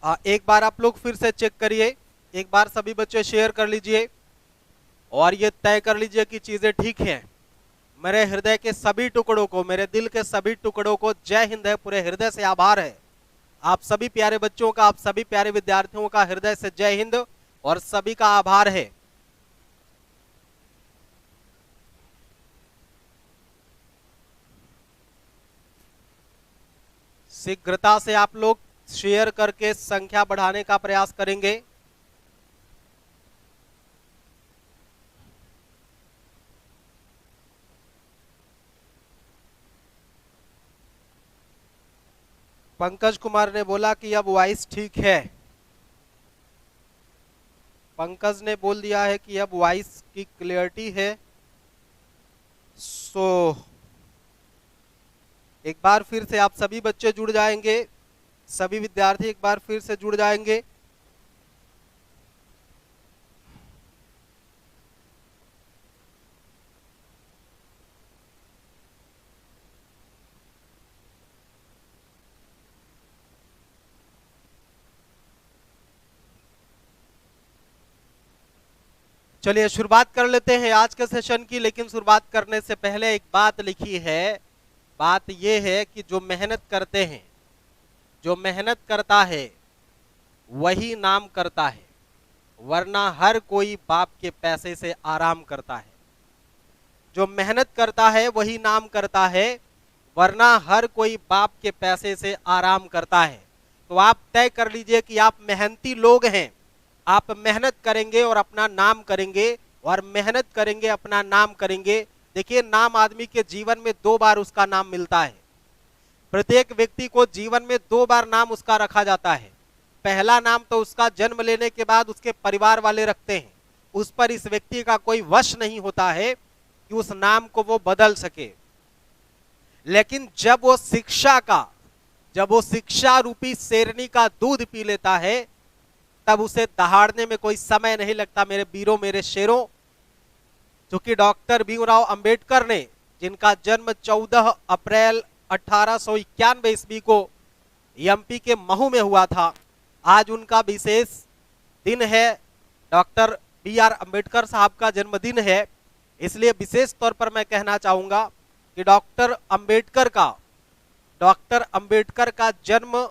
एक बार आप लोग फिर से चेक करिए, एक बार सभी बच्चे शेयर कर लीजिए और ये तय कर लीजिए कि चीजें ठीक हैं। मेरे हृदय के सभी टुकड़ों को, मेरे दिल के सभी टुकड़ों को जय हिंद है, पूरे हृदय से आभार है। आप सभी प्यारे बच्चों का, आप सभी प्यारे विद्यार्थियों का हृदय से जय हिंद और सभी का आभार है। शीघ्रता से आप लोग शेयर करके संख्या बढ़ाने का प्रयास करेंगे। पंकज कुमार ने बोला कि अब वॉइस ठीक है। पंकज ने बोल दिया है कि अब वॉइस की क्लियरिटी है। सो एक बार फिर से आप सभी बच्चे जुड़ जाएंगे, सभी विद्यार्थी एक बार फिर से जुड़ जाएंगे। चलिए शुरुआत कर लेते हैं आज के सेशन की, लेकिन शुरुआत करने से पहले एक बात लिखी है। बात यह है कि जो मेहनत करते हैं, जो मेहनत करता है वही नाम करता है, वरना हर कोई बाप के पैसे से आराम करता है। जो मेहनत करता है वही नाम करता है, वरना हर कोई बाप के पैसे से आराम करता है। तो आप तय कर लीजिए कि आप मेहनती लोग हैं, आप मेहनत करेंगे और अपना नाम करेंगे, और मेहनत करेंगे अपना नाम करेंगे। देखिए, नाम आदमी के जीवन में 2 बार उसका नाम मिलता है। प्रत्येक व्यक्ति को जीवन में 2 बार नाम उसका रखा जाता है। पहला नाम तो उसका जन्म लेने के बाद उसके परिवार वाले रखते हैं, उस पर इस व्यक्ति का कोई वश नहीं होता है कि उस नाम को वो बदल सके। लेकिन जब वो शिक्षा रूपी शेरनी का दूध पी लेता है, तब उसे दहाड़ने में कोई समय नहीं लगता। मेरे वीरों, मेरे शेरों, चूंकि डॉक्टर भीमराव अंबेडकर ने, जिनका जन्म 14 अप्रैल 1891 ईस्वी को एमपी के महू में हुआ था, आज उनका विशेष दिन है। Doctor B R. अंबेडकर साहब का जन्मदिन है, इसलिए विशेष तौर पर मैं कहना चाहूंगा कि डॉक्टर अंबेडकर का जन्म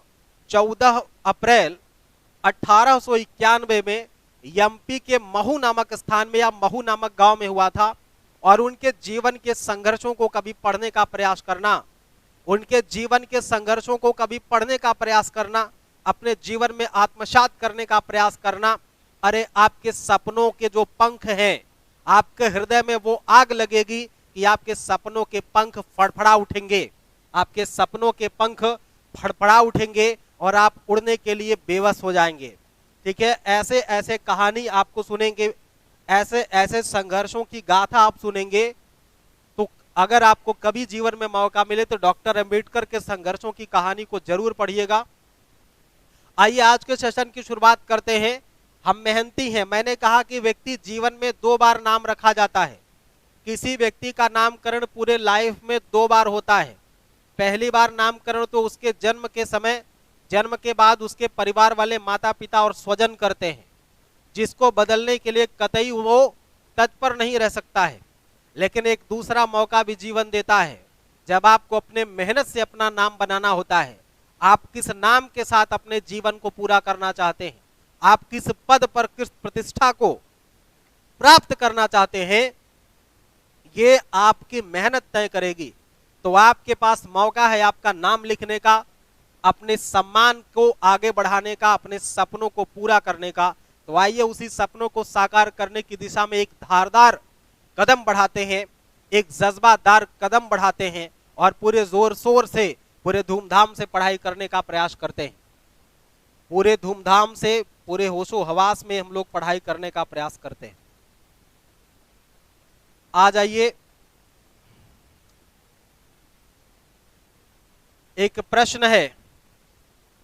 14 अप्रैल 1891 में एमपी के महू नामक स्थान में या महू नामक गांव में हुआ था। और उनके जीवन के संघर्षों को कभी पढ़ने का प्रयास करना, उनके जीवन के संघर्षों को कभी पढ़ने का प्रयास करना, अपने जीवन में आत्मसात करने का प्रयास करना। अरे, आपके सपनों के जो पंख हैं, आपके हृदय में वो आग लगेगी कि आपके सपनों के पंख फड़फड़ा उठेंगे, आपके सपनों के पंख फड़फड़ा उठेंगे और आप उड़ने के लिए बेबस हो जाएंगे। ठीक है, ऐसे ऐसे कहानी आपको सुनेंगे, ऐसे ऐसे संघर्षों की गाथा आप सुनेंगे। तो अगर आपको कभी जीवन में मौका मिले तो डॉक्टर अंबेडकर के संघर्षों की कहानी को जरूर पढ़िएगा। आइए आज के सेशन की शुरुआत करते हैं। हम मेहनती हैं। मैंने कहा कि व्यक्ति जीवन में 2 बार नाम रखा जाता है। किसी व्यक्ति का नामकरण पूरे लाइफ में 2 बार होता है। पहली बार नामकरण तो उसके जन्म के समय, जन्म के बाद उसके परिवार वाले, माता पिता और स्वजन करते हैं, जिसको बदलने के लिए कतई वो तत्पर नहीं रह सकता है। लेकिन एक दूसरा मौका भी जीवन देता है, जब आपको अपने मेहनत से अपना नाम बनाना होता है। आप किस नाम के साथ अपने जीवन को पूरा करना चाहते हैं, आप किस पद पर, किस प्रतिष्ठा को प्राप्त करना चाहते हैं, ये आपकी मेहनत तय करेगी। तो आपके पास मौका है आपका नाम लिखने का, अपने सम्मान को आगे बढ़ाने का, अपने सपनों को पूरा करने का। तो आइए उसी सपनों को साकार करने की दिशा में एक धारदार कदम बढ़ाते हैं, एक जज्बादार कदम बढ़ाते हैं और पूरे जोर शोर से, पूरे धूमधाम से पढ़ाई करने का प्रयास करते हैं। पूरे धूमधाम से, पूरे होशो हवास में हम लोग पढ़ाई करने का प्रयास करते हैं। आ जाइए, एक प्रश्न है,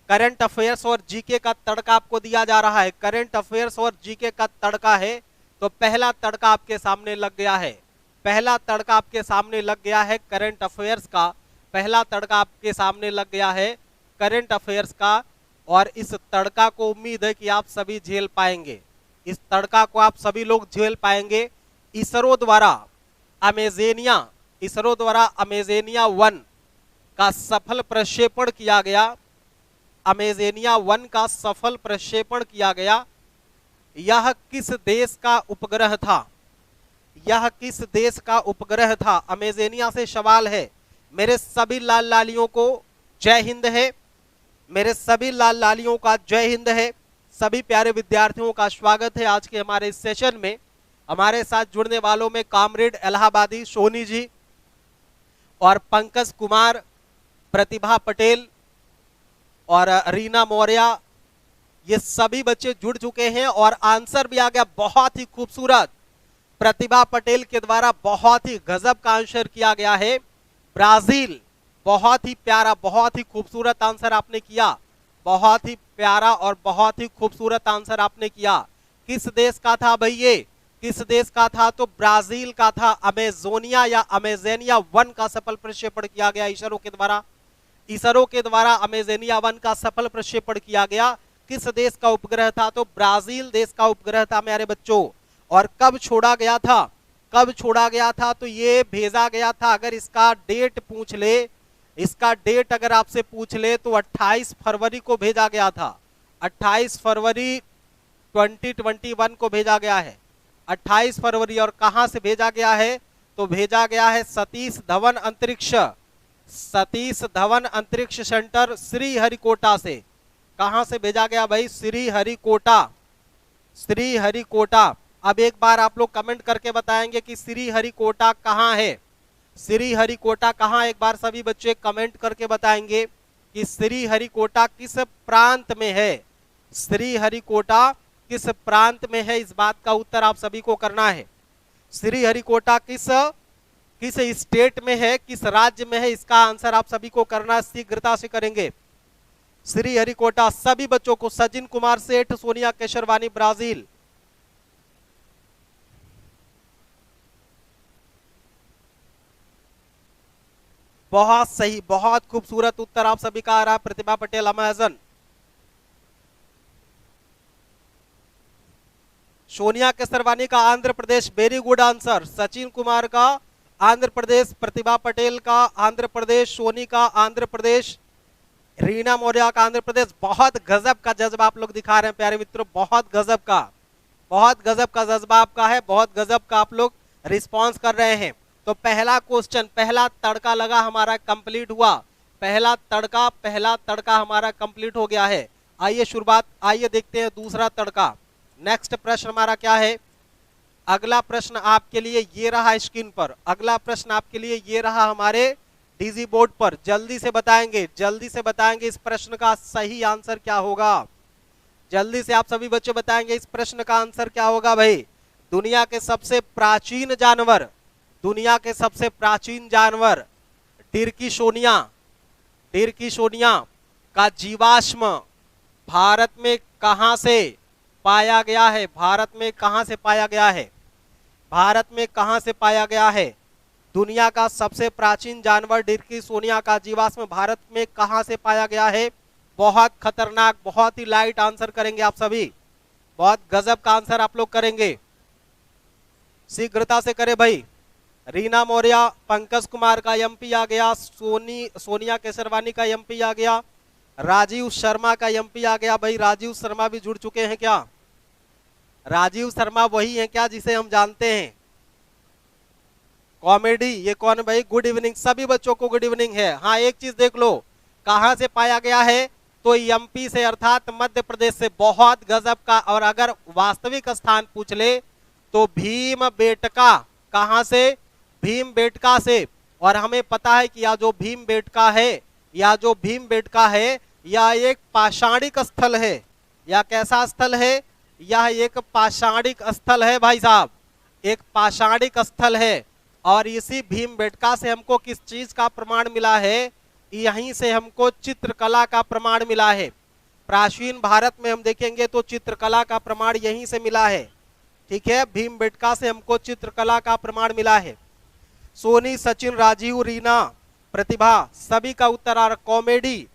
करंट अफेयर्स और जीके का तड़का आपको दिया जा रहा है। करंट अफेयर्स और जीके का तड़का है, तो पहला तड़का आपके सामने लग गया है। पहला तड़का आपके सामने लग गया है करंट अफेयर्स का, पहला तड़का आपके सामने लग गया है करंट अफेयर्स का। और इस तड़का को उम्मीद है कि आप सभी झेल पाएंगे। इस तड़का को आप सभी लोग झेल पाएंगे। इसरो द्वारा अमेजेनिया 1 का सफल प्रक्षेपण किया गया। अमेजेनिया 1 का सफल प्रक्षेपण किया गया। यह किस देश का उपग्रह था? यह किस देश का उपग्रह था? अमेजेनिया से सवाल है। मेरे सभी लाल लालियों को जय हिंद है। मेरे सभी लाल लालियों का जय हिंद है। सभी प्यारे विद्यार्थियों का स्वागत है आज के हमारे इस सेशन में। हमारे साथ जुड़ने वालों में कामरेड इलाहाबादी सोनी जी और पंकज कुमार, प्रतिभा पटेल और रीना मौर्य, ये सभी बच्चे जुड़ चुके हैं और आंसर भी आ गया बहुत ही खूबसूरत। प्रतिभा पटेल के द्वारा बहुत ही गजब का आंसर किया गया है, ब्राजील। बहुत ही प्यारा, बहुत ही खूबसूरत आंसर आपने किया। बहुत ही प्यारा और बहुत ही खूबसूरत आंसर आपने किया। किस देश का था भाई ये? किस देश का था? तो ब्राजील का था। अमेजोनिया या अमेजेनिया 1 का सफल प्रक्षेपण किया गया इसरो के द्वारा। इसरो के द्वारा अमेजेनिया 1 का सफल प्रक्षेपण किया गया। किस देश का उपग्रह था? तो ब्राजील देश का उपग्रह था मेरे बच्चों। और कब छोड़ा गया था? कब छोड़ा गया था? तो ये भेजा गया था, अगर इसका डेट पूछ ले, इसका डेट अगर आपसे पूछ ले तो 28 फरवरी को भेजा गया था। 28 फरवरी 2021 को भेजा गया है। 28 फरवरी। और कहां से भेजा गया है? तो भेजा गया है सतीश धवन अंतरिक्ष सेंटर श्रीहरिकोटा से। कहां से भेजा गया भाई? श्रीहरिकोटा। अब एक बार आप लोग कमेंट करके बताएंगे कि श्रीहरिकोटा कहां है। श्रीहरिकोटा कहां? एक बार सभी बच्चे कमेंट करके बताएंगे कि श्रीहरिकोटा किस प्रांत में है। श्रीहरिकोटा किस प्रांत में है? इस बात का उत्तर आप सभी को करना है। श्रीहरिकोटा किस स्टेट में है, किस राज्य में है, इसका आंसर आप सभी को करना है। शीघ्रता से करेंगे। श्रीहरिकोटा सभी बच्चों को। सचिन कुमार सेठ, सोनिया केशरवानी, ब्राजील। बहुत सही, बहुत खूबसूरत उत्तर आप सभी का आ रहा है। प्रतिभा पटेल, अमेजन। सोनिया केसरवानी का Andhra Pradesh, very good answer. Sachin Kumar का आंध्र प्रदेश, प्रतिभा पटेल का आंध्र प्रदेश, सोनी का आंध्र प्रदेश, रीना मौर्य का आंध्र प्रदेश। बहुत गजब का जज्बा आप लोग दिखा रहे हैं प्यारे मित्रों। बहुत गजब का जज्बा आपका है। बहुत गजब का आप लोग रिस्पॉन्स कर रहे हैं। तो पहला क्वेश्चन, पहला तड़का लगा हमारा, कंप्लीट हुआ। पहला तड़का हमारा कंप्लीट हो गया है। आइए देखते हैं दूसरा तड़का। नेक्स्ट प्रश्न हमारा क्या है? अगला प्रश्न आपके लिए ये रहा स्क्रीन पर। अगला प्रश्न आपके लिए ये रहा हमारे डीजी बोर्ड पर। जल्दी से बताएंगे इस प्रश्न का सही आंसर क्या होगा। जल्दी से आप सभी बच्चे बताएंगे इस प्रश्न का आंसर क्या होगा भाई। दुनिया के सबसे प्राचीन जानवर टिर्की सोनिया का जीवाश्म भारत में कहां से पाया गया है? भारत में कहां से पाया गया है? दुनिया का सबसे प्राचीन जानवर टिर्की सोनिया का जीवाश्म भारत में कहां से पाया गया है? बहुत खतरनाक, बहुत ही लाइट आंसर करेंगे आप सभी। बहुत गजब का आंसर आप लोग करेंगे। शीघ्रता से करें भाई। रीना मौर्य, पंकज कुमार का एमपी आ गया, सोनिया केसरवानी का एमपी आ गया, राजीव शर्मा का एमपी आ गया। भाई राजीव शर्मा भी जुड़ चुके हैं क्या? राजीव शर्मा वही है क्या जिसे हम जानते हैं? कॉमेडी, ये कौन है भाई? गुड इवनिंग सभी बच्चों को, गुड इवनिंग है। हाँ, एक चीज देख लो, कहां से पाया गया है? तो एमपी से, अर्थात मध्य प्रदेश से। बहुत गजब का। और अगर वास्तविक स्थान पूछ ले तो भीमबेटका। कहां से? भीमबेटका से। और हमें पता है कि यह जो भीमबेटका है यह एक पाषाणिक स्थल है। यह कैसा स्थल है? यह एक पाषाणिक स्थल है भाई साहब, एक पाषाणिक स्थल है। और इसी भीमबेटका से हमको किस चीज का प्रमाण मिला है? यहीं से हमको चित्रकला का प्रमाण मिला है। प्राचीन भारत में हम देखेंगे तो चित्रकला का प्रमाण यहीं से मिला है। ठीक है, भीमबेटका से हमको चित्रकला का प्रमाण मिला है। सोनी, सचिन, राजीव, रीना, प्रतिभा सभी का उत्तर आ रहा। कॉमेडी,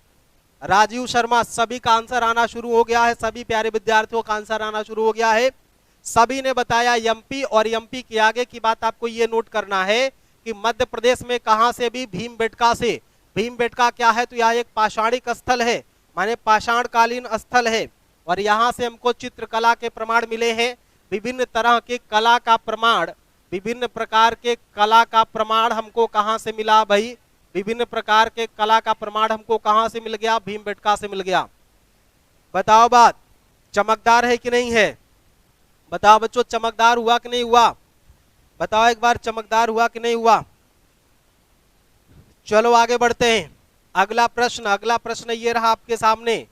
राजीव शर्मा, सभी का आंसर आना शुरू हो गया है, सभी प्यारे विद्यार्थियों का आंसर आना शुरू हो गया है। सभी ने बताया एमपी, और एमपी के आगे की बात आपको ये नोट करना है कि मध्य प्रदेश में कहां से भी भीमबेटका से। भीमबेटका क्या है, तो यह एक पाषाणिक स्थल है, माने पाषाणकालीन स्थल है, और यहां से हमको चित्रकला के प्रमाण मिले हैं। विभिन्न तरह के कला का प्रमाण, विभिन्न प्रकार के कला का प्रमाण हमको कहां से मिला भाई, विभिन्न प्रकार के कला का प्रमाण हमको कहां से मिल गया, भीमबेटका से मिल गया। बताओ बात चमकदार है कि नहीं है, बताओ बच्चों, चमकदार हुआ कि नहीं हुआ, बताओ एक बार, चमकदार हुआ कि नहीं हुआ। चलो आगे बढ़ते हैं। अगला प्रश्न ये रहा आपके सामने,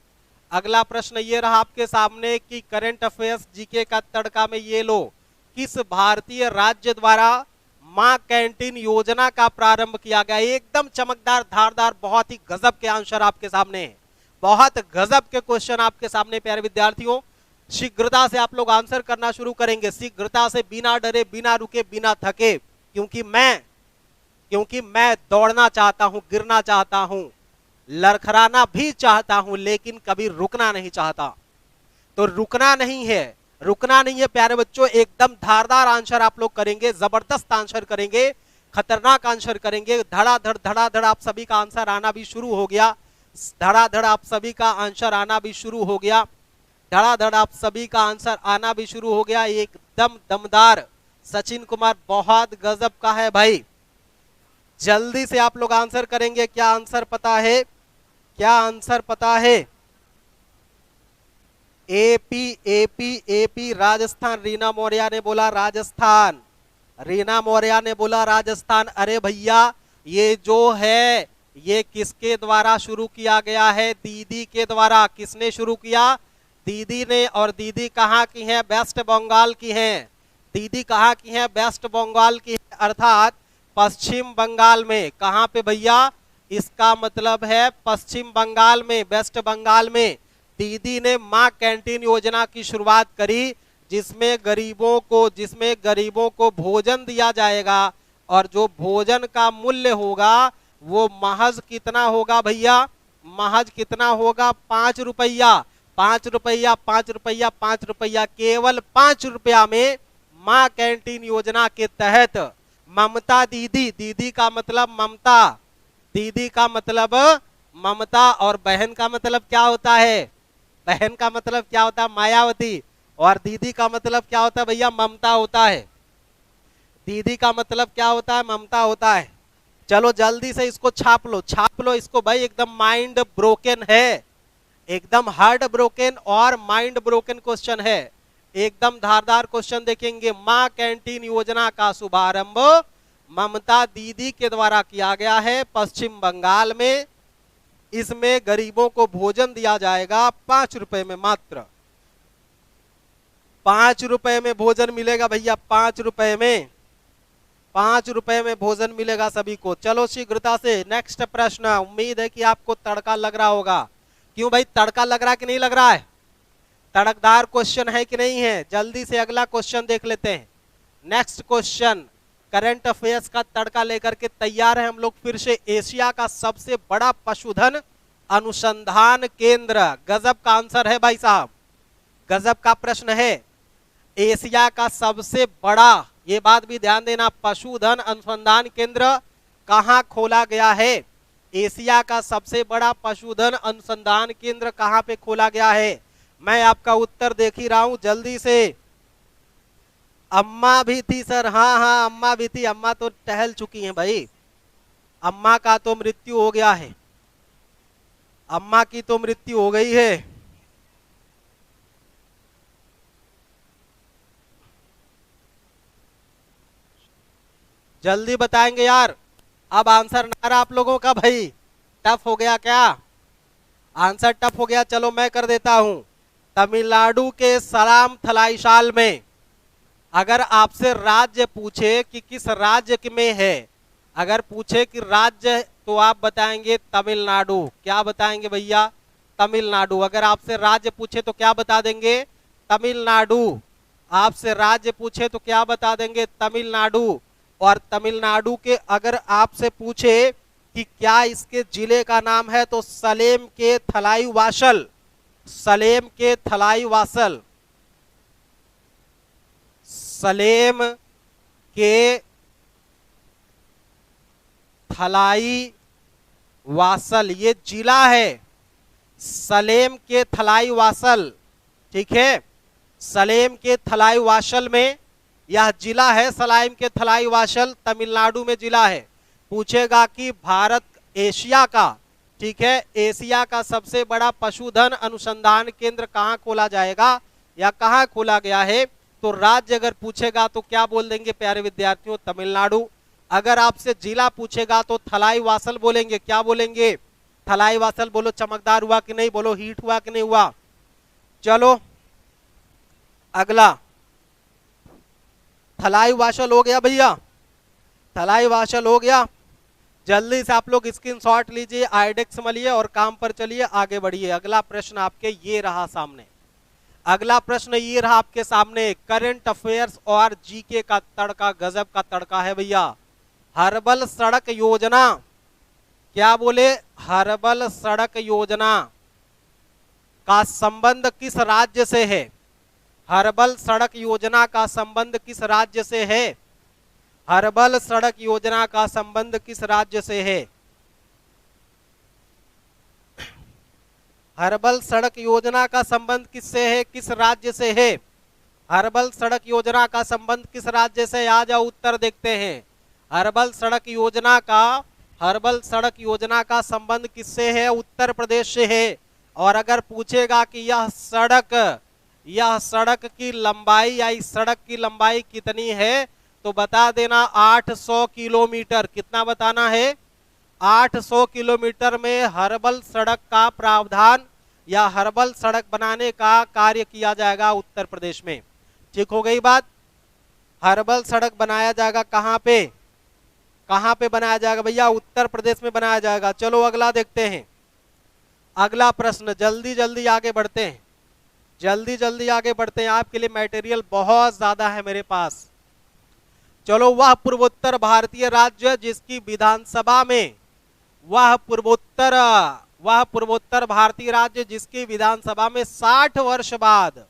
अगला प्रश्न ये रहा आपके सामने कि करंट अफेयर्स जीके का तड़का में ये लो, किस भारतीय राज्य द्वारा मां कैंटीन योजना का प्रारंभ किया गया। एकदम चमकदार, धारदार, बहुत ही गजब के आंसर आपके सामने है, बहुत गजब के क्वेश्चन आपके सामने प्यारे विद्यार्थियों। शीघ्रता से आप लोग आंसर करना शुरू करेंगे, शीघ्रता से, बिना डरे, बिना रुके, बिना थके, क्योंकि मैं दौड़ना चाहता हूं, गिरना चाहता हूं, लड़खड़ाना भी चाहता हूं, लेकिन कभी रुकना नहीं चाहता। तो रुकना नहीं है प्यारे बच्चों, एकदम धारदार आंसर आप लोग करेंगे, जबरदस्त आंसर करेंगे, खतरनाक आंसर करेंगे। धड़ाधड़ आप सभी का आंसर आना भी शुरू हो गया, धड़ाधड़ आप सभी का आंसर आना भी शुरू हो गया, धड़ाधड़ आप सभी का आंसर आना भी शुरू हो गया। एकदम दमदार, सचिन कुमार बहुत गजब का है भाई, जल्दी से आप लोग आंसर करेंगे। क्या आंसर पता है, क्या आंसर पता है? एपी राजस्थान, रीना मौर्य ने बोला राजस्थान, रीना मौर्य ने बोला राजस्थान। अरे भैया ये जो है ये किसके द्वारा शुरू किया गया है, दीदी के द्वारा। किसने शुरू किया, दीदी ने, और दीदी कहाँ की है, वेस्ट बंगाल की है। दीदी कहाँ की है, वेस्ट बंगाल की है, अर्थात पश्चिम बंगाल में। कहाँ पे भैया, इसका मतलब है पश्चिम बंगाल में, वेस्ट बंगाल में दीदी ने मां कैंटीन योजना की शुरुआत करी, जिसमें गरीबों को भोजन दिया जाएगा, और जो भोजन का मूल्य होगा वो महज कितना होगा भैया, महज कितना होगा, 5 रुपया, 5 रुपया, 5 रुपया, 5 रुपया, केवल 5 रुपया में मां कैंटीन योजना के तहत ममता दीदी, दीदी का मतलब ममता, दीदी का मतलब ममता, और बहन का मतलब क्या होता है, बहन का मतलब क्या होता है, मायावती, और दीदी का मतलब क्या होता है भैया, ममता होता है। दीदी का मतलब क्या होता है, ममता होता है। चलो जल्दी से इसको छाप लो इसको भाई, एकदम माइंड ब्रोकन है, एकदम हार्ट ब्रोकन और माइंड ब्रोकन क्वेश्चन है, एकदम धारदार क्वेश्चन देखेंगे। मां कैंटीन योजना का शुभारंभ ममता दीदी के द्वारा किया गया है पश्चिम बंगाल में। इसमें गरीबों को भोजन दिया जाएगा 5 रुपए में, मात्र 5 रुपए में भोजन मिलेगा भैया, 5 रुपए में, 5 रुपए में भोजन मिलेगा सभी को। चलो शीघ्रता से नेक्स्ट प्रश्न, उम्मीद है कि आपको तड़का लग रहा होगा। क्यों भाई, तड़का लग रहा है कि नहीं लग रहा है, तड़कदार क्वेश्चन है कि नहीं है। जल्दी से अगला क्वेश्चन देख लेते हैं। नेक्स्ट क्वेश्चन करंट अफेयर्स का तड़का लेकर के तैयार है हम लोग फिर से। एशिया का सबसे बड़ा पशुधन अनुसंधान केंद्र, गजब का आंसर है भाई साहब, गजब का प्रश्न है। एशिया का सबसे बड़ा, ये बात भी ध्यान देना, पशुधन अनुसंधान केंद्र कहां खोला गया है, एशिया का सबसे बड़ा पशुधन अनुसंधान केंद्र कहां पे खोला गया है। मैं आपका उत्तर देख ही रहा हूं, जल्दी से। अम्मा भी थी सर, हाँ अम्मा भी थी, अम्मा तो टहल चुकी हैं भाई, अम्मा का तो मृत्यु हो गया है, अम्मा की तो मृत्यु हो गई है। जल्दी बताएंगे यार, अब आंसर ना रहा आप लोगों का भाई, टफ हो गया क्या, आंसर टफ हो गया। चलो मैं कर देता हूं। तमिलनाडु के सलाम थलाइशाल में, अगर आपसे राज्य पूछे कि किस राज्य में है, अगर पूछे कि राज्य, तो आप बताएंगे तमिलनाडु। क्या बताएंगे भैया, तमिलनाडु। अगर आपसे राज्य पूछे तो क्या बता देंगे, तमिलनाडु। आपसे राज्य पूछे तो क्या बता देंगे, तमिलनाडु। और तमिलनाडु के अगर आपसे पूछे कि क्या इसके जिले का नाम है, तो सलेम के थलाई वाशल, सलेम के थलाई वासल, सलेम के थलाई वासल ये जिला है, सलेम के थलाई वासल, ठीक है, सलेम के थलाई वाशल में यह जिला है, सलेम के थलाई वाशल तमिलनाडु में जिला है। पूछेगा कि भारत एशिया का, ठीक है, एशिया का सबसे बड़ा पशुधन अनुसंधान केंद्र कहां खोला जाएगा या कहां खोला गया है, तो राज्य अगर पूछेगा तो क्या बोल देंगे प्यारे विद्यार्थियों, तमिलनाडु। अगर आपसे जिला पूछेगा तो थलाई वासल बोलेंगे, क्या बोलेंगे, थलाई वासल। बोलो चमकदार हुआ कि नहीं, बोलो हिट हुआ कि नहीं हुआ। चलो अगला, थलाई वाशल हो गया भैया, थलाई वाशल हो गया। जल्दी से आप लोग स्क्रीनशॉट लीजिए, आइडेक्स मलिए और काम पर चलिए, आगे बढ़िए। अगला प्रश्न आपके ये रहा सामने, अगला प्रश्न ये रहा आपके सामने, करंट अफेयर्स और जीके का तड़का, गजब का तड़का है भैया। हर्बल सड़क योजना, क्या बोले, हर्बल सड़क योजना का संबंध किस राज्य से है, हर्बल सड़क योजना का संबंध किस राज्य से है, हर्बल सड़क योजना का संबंध किस राज्य से है, हर्बल सड़क योजना का संबंध किससे है, किस राज्य से है, हर्बल सड़क योजना का संबंध किस राज्य से, आ जाओ उत्तर देखते हैं। हर्बल सड़क योजना का, हर्बल सड़क योजना का संबंध किससे है, उत्तर प्रदेश से है। और अगर पूछेगा कि यह सड़क की लंबाई या इस सड़क की लंबाई कितनी है, तो बता देना 800 किलोमीटर। कितना बताना है, 800 किलोमीटर में हर्बल सड़क का प्रावधान या हर्बल सड़क बनाने का कार्य किया जाएगा उत्तर प्रदेश में। ठीक हो गई बात, हर्बल सड़क बनाया जाएगा कहां पे, कहां पे बनाया जाएगा भैया, उत्तर प्रदेश में बनाया जाएगा। चलो अगला देखते हैं, अगला प्रश्न, जल्दी जल्दी आगे बढ़ते हैं, जल्दी जल्दी आगे बढ़ते हैं, आपके लिए मटेरियल बहुत ज्यादा है मेरे पास। चलो, वह पूर्वोत्तर भारतीय राज्य जिसकी विधानसभा में, वह पूर्वोत्तर भारतीय राज्य जिसकी विधानसभा में 60 वर्ष बाद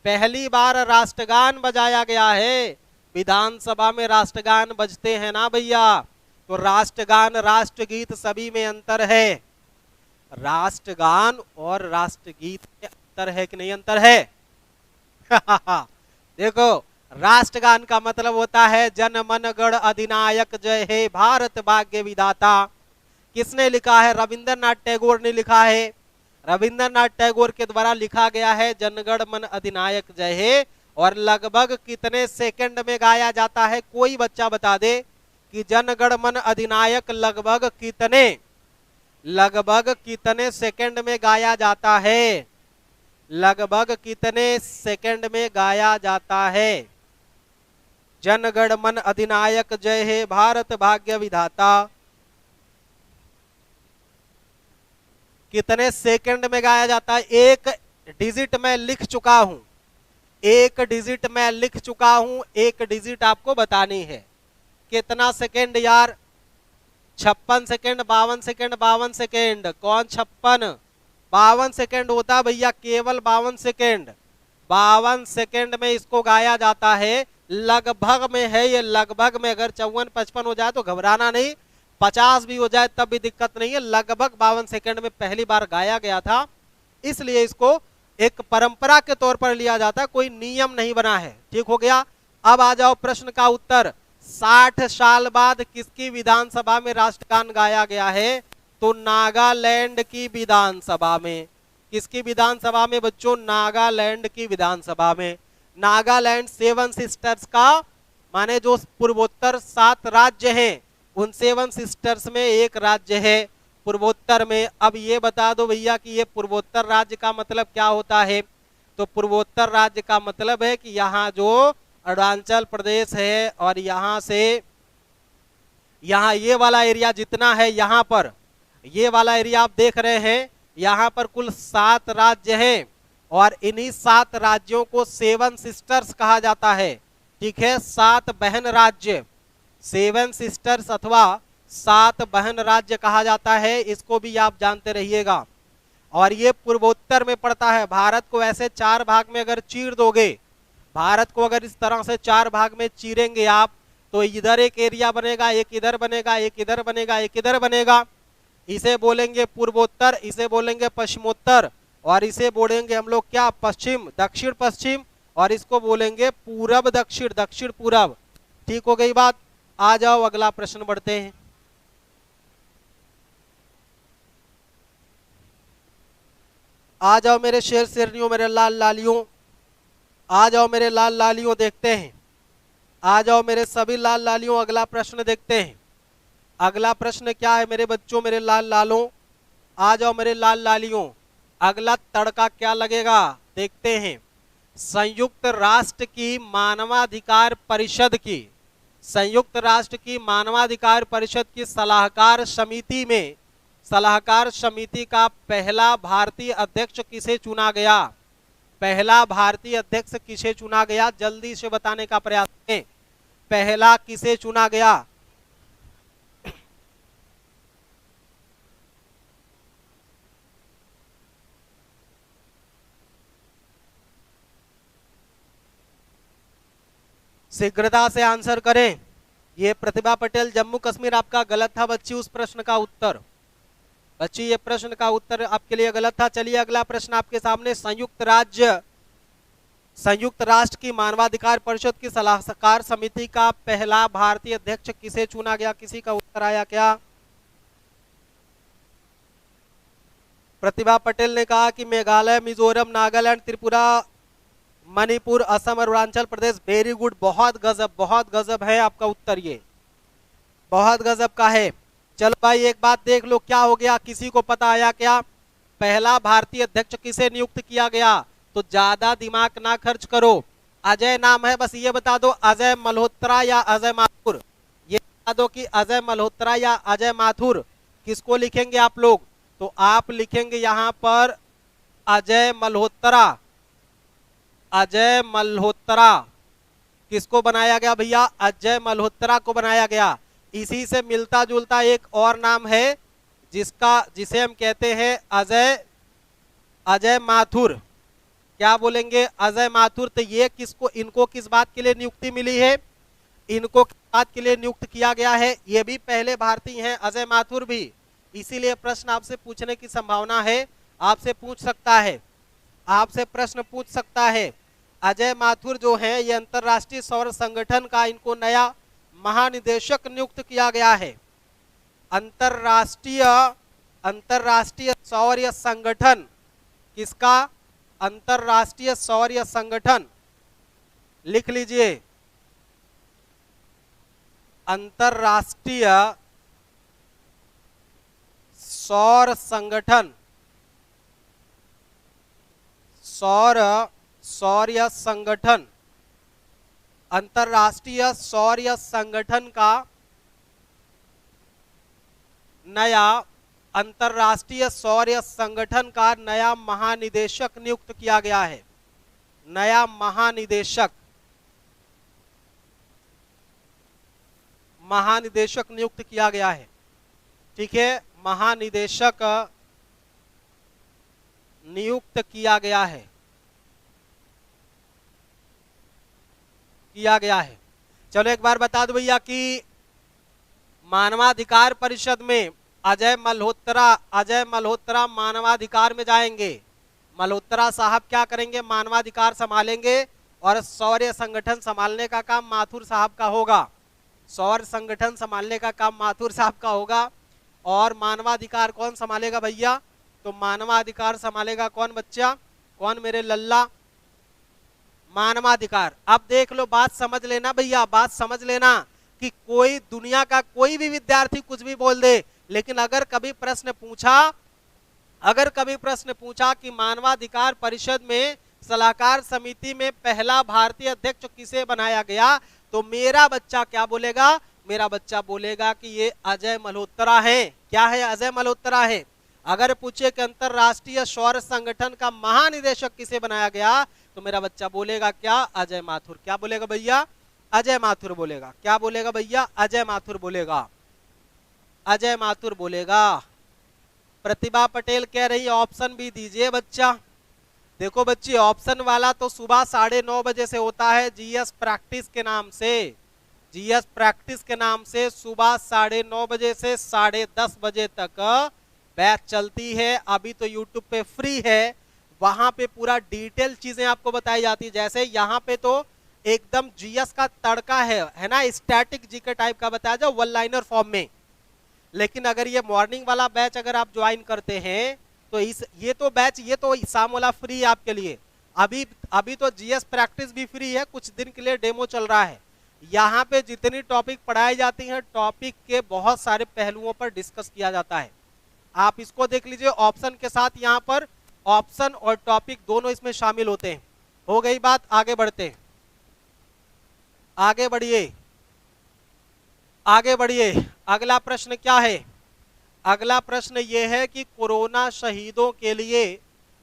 पहली बार राष्ट्रगान बजाया गया है। विधानसभा में राष्ट्रगान बजते हैं ना भैया, तो राष्ट्रगान राष्ट्रगीत सभी में अंतर है, राष्ट्रगान और राष्ट्रगीत में अंतर है कि नहीं अंतर है। देखो, राष्ट्रगान का मतलब होता है जन मन गण अधिनायक जय हे भारत भाग्य विधाता। किसने लिखा है, रविंद्रनाथ टैगोर ने लिखा है, रविंद्रनाथ टैगोर के द्वारा लिखा गया है जनगण मन अधिनायक जय हे। और लगभग कितने सेकंड में गाया जाता है, कोई बच्चा बता दे कि जनगण मन अधिनायक लगभग कितने सेकंड में गाया जाता है, लगभग कितने सेकंड में गाया जाता है। जनगण मन अधिनायक जय हे भारत भाग्य विधाता, कितने सेकंड में गाया जाता है। एक डिजिट में लिख चुका हूं, एक डिजिट में लिख चुका हूं, एक डिजिट आपको बतानी है। कितना सेकंड यार, 56 सेकंड, 52 सेकंड, 52 सेकंड, कौन 56, 52 सेकंड होता भैया, केवल 52 सेकंड, 52 सेकंड में इसको गाया जाता है। लगभग में है ये, लगभग में, अगर 54-55 हो जाए तो घबराना नहीं, 50 भी हो जाए तब भी दिक्कत नहीं है। लगभग 52 सेकंड में पहली बार गाया गया था, इसलिए इसको एक परंपरा के तौर पर लिया जाता है, कोई नियम नहीं बना है। ठीक हो गया। अब आ जाओ प्रश्न का उत्तर, 60 साल बाद किसकी विधानसभा में राष्ट्रगान गाया गया है, तो नागालैंड की विधानसभा में। किसकी विधानसभा में बच्चों, नागालैंड की विधानसभा में। नागालैंड 7 सिस्टर्स का माने जो पूर्वोत्तर 7 राज्य हैं, उन 7 सिस्टर्स में एक राज्य है पूर्वोत्तर में। अब ये बता दो भैया कि ये पूर्वोत्तर राज्य का मतलब क्या होता है, तो पूर्वोत्तर राज्य का मतलब है कि यहाँ जो अरुणाचल प्रदेश है और यहाँ से यहाँ ये वाला एरिया जितना है, यहाँ पर ये वाला एरिया आप देख रहे हैं, यहाँ पर कुल 7 राज्य हैं और इन्हीं 7 राज्यों को 7 सिस्टर्स कहा जाता है। ठीक है, 7 बहन राज्य, 7 सिस्टर्स अथवा सात बहन राज्य कहा जाता है, इसको भी आप जानते रहिएगा। और ये पूर्वोत्तर में पड़ता है। भारत को ऐसे चार भाग में अगर चीर दोगे, भारत को अगर इस तरह से चार भाग में चीरेंगे आप, तो इधर एक एरिया बनेगा, एक इधर बनेगा, एक इधर बनेगा, एक इधर बनेगा। इसे बोलेंगे पूर्वोत्तर, इसे बोलेंगे पश्चिमोत्तर, और इसे बोलेंगे हम लोग क्या, पश्चिम, दक्षिण पश्चिम, और इसको बोलेंगे पूरब दक्षिण, दक्षिण पूरब। ठीक हो गई बात। आ जाओ अगला प्रश्न बढ़ते हैं। आ जाओ मेरे शेर शेरनियों, मेरे लाल लालियों, आ जाओ मेरे लाल लालियों, देखते हैं। आ जाओ मेरे सभी लाल लालियों, अगला प्रश्न देखते हैं। अगला प्रश्न क्या है मेरे बच्चों, मेरे लाल लालों, आ जाओ मेरे लाल लालियों, अगला तड़का क्या लगेगा देखते हैं। संयुक्त राष्ट्र की मानवाधिकार परिषद की, संयुक्त राष्ट्र की मानवाधिकार परिषद की सलाहकार समिति में, सलाहकार समिति का पहला भारतीय अध्यक्ष किसे चुना गया? पहला भारतीय अध्यक्ष किसे चुना गया? जल्दी से बताने का प्रयास करें, पहला किसे चुना गया? शीघ्रता से आंसर करें। ये प्रतिभा पटेल जम्मू कश्मीर आपका गलत था बच्ची, उस प्रश्न का उत्तर, बच्ची ये प्रश्न का उत्तर आपके लिए गलत था। चलिए अगला प्रश्न आपके सामने। संयुक्त राष्ट्र की मानवाधिकार परिषद की सलाहकार समिति का पहला भारतीय अध्यक्ष किसे चुना गया? किसी का उत्तर आया क्या? प्रतिभा पटेल ने कहा कि मेघालय, मिजोरम, नागालैंड, त्रिपुरा, मणिपुर, असम, अरुणाचल प्रदेश। वेरी गुड, बहुत गजब है आपका उत्तर, ये बहुत गजब का है। चलो भाई एक बात देख लो, क्या हो गया, किसी को पता आया क्या? पहला भारतीय अध्यक्ष किसे नियुक्त किया गया? तो ज्यादा दिमाग ना खर्च करो, अजय नाम है, बस ये बता दो अजय मल्होत्रा या अजय माथुर। ये बता दो कि अजय मल्होत्रा या अजय माथुर। किसको लिखेंगे आप लोग? तो आप लिखेंगे यहां पर अजय मल्होत्रा। अजय मल्होत्रा किसको बनाया गया भैया? अजय मल्होत्रा को बनाया गया। इसी से मिलता जुलता एक और नाम है जिसे हम कहते हैं अजय माथुर। क्या बोलेंगे? अजय माथुर। तो ये किसको, इनको किस बात के लिए नियुक्ति मिली है? इनको किस बात के लिए नियुक्त किया गया है? ये भी पहले भारतीय हैं, अजय माथुर भी। इसीलिए प्रश्न आपसे पूछने की संभावना है, आपसे पूछ सकता है, आपसे प्रश्न पूछ सकता है। अजय माथुर जो है ये अंतरराष्ट्रीय सौर संगठन का, इनको नया महानिदेशक नियुक्त किया गया है। अंतरराष्ट्रीय सौर्य संगठन, किसका? अंतरराष्ट्रीय सौर्य संगठन, लिख लीजिए, अंतरराष्ट्रीय सौर संगठन, सौर्य संगठन, अंतरराष्ट्रीय सौर्य संगठन का नया, अंतरराष्ट्रीय सौर्य संगठन का नया महानिदेशक नियुक्त किया गया है। नया महानिदेशक नियुक्त किया गया है। ठीक है, महानिदेशक नियुक्त किया गया है, चलो एक बार बता दो भैया कि मानवाधिकार परिषद में अजय मल्होत्रा मानवाधिकार में जाएंगे। मल्होत्रा साहब क्या करेंगे? मानवाधिकार संभालेंगे, और सौर्य संगठन संभालने का काम माथुर साहब का होगा। सौर संगठन संभालने का काम माथुर साहब का होगा। और मानवाधिकार कौन संभालेगा भैया? तो मानवाधिकार संभालेगा कौन बच्चा? कौन मेरे लल्ला? मानवाधिकार। अब देख लो, बात समझ लेना भैया, बात समझ लेना कि कोई दुनिया का कोई भी विद्यार्थी कुछ भी बोल दे, लेकिन अगर कभी प्रश्न पूछा कि मानवाधिकार परिषद में सलाहकार समिति में पहला भारतीय अध्यक्ष किसे बनाया गया, तो मेरा बच्चा क्या बोलेगा? मेरा बच्चा बोलेगा कि ये अजय मल्होत्रा है। क्या है? अजय मल्होत्रा है। अगर पूछे कि अंतरराष्ट्रीय सौर संगठन का महानिदेशक किसे बनाया गया, तो मेरा बच्चा बोलेगा क्या? अजय माथुर। क्या बोलेगा भैया? अजय माथुर बोलेगा। क्या बोलेगा भैया? अजय माथुर बोलेगा। अजय माथुर बोलेगा। प्रतिभा पटेल कह रही है ऑप्शन भी दीजिए बच्चा। देखो बच्ची, ऑप्शन वाला तो सुबह 9:30 बजे से होता है जीएस प्रैक्टिस के नाम से। जीएस प्रैक्टिस के नाम से सुबह 9:30 बजे से 10:30 बजे तक बैच चलती है। अभी तो यूट्यूब पे फ्री है, वहां पे पूरा डिटेल चीजें आपको बताई जाती है। जैसे यहाँ पे तो एकदम जीएस का तड़का है ना, स्टैटिक जीके टाइप का बताया जाए वन लाइनर फॉर्म में। लेकिन अगर ये मॉर्निंग वाला बैच अगर आप ज्वाइन करते हैं तो ये तो बैच, ये तो शाम वाला फ्री है आपके लिए। अभी तो जीएस प्रैक्टिस भी फ्री है, कुछ दिन के लिए डेमो चल रहा है। यहाँ पे जितनी टॉपिक पढ़ाई जाती हैं, टॉपिक के बहुत सारे पहलुओं पर डिस्कस किया जाता है। आप इसको देख लीजिए, ऑप्शन के साथ यहाँ पर ऑप्शन और टॉपिक दोनों इसमें शामिल होते हैं। हो गई बात, आगे बढ़ते हैं। आगे बढ़िए, आगे बढ़िए। अगला प्रश्न क्या है? अगला प्रश्न यह है कि कोरोना शहीदों के लिए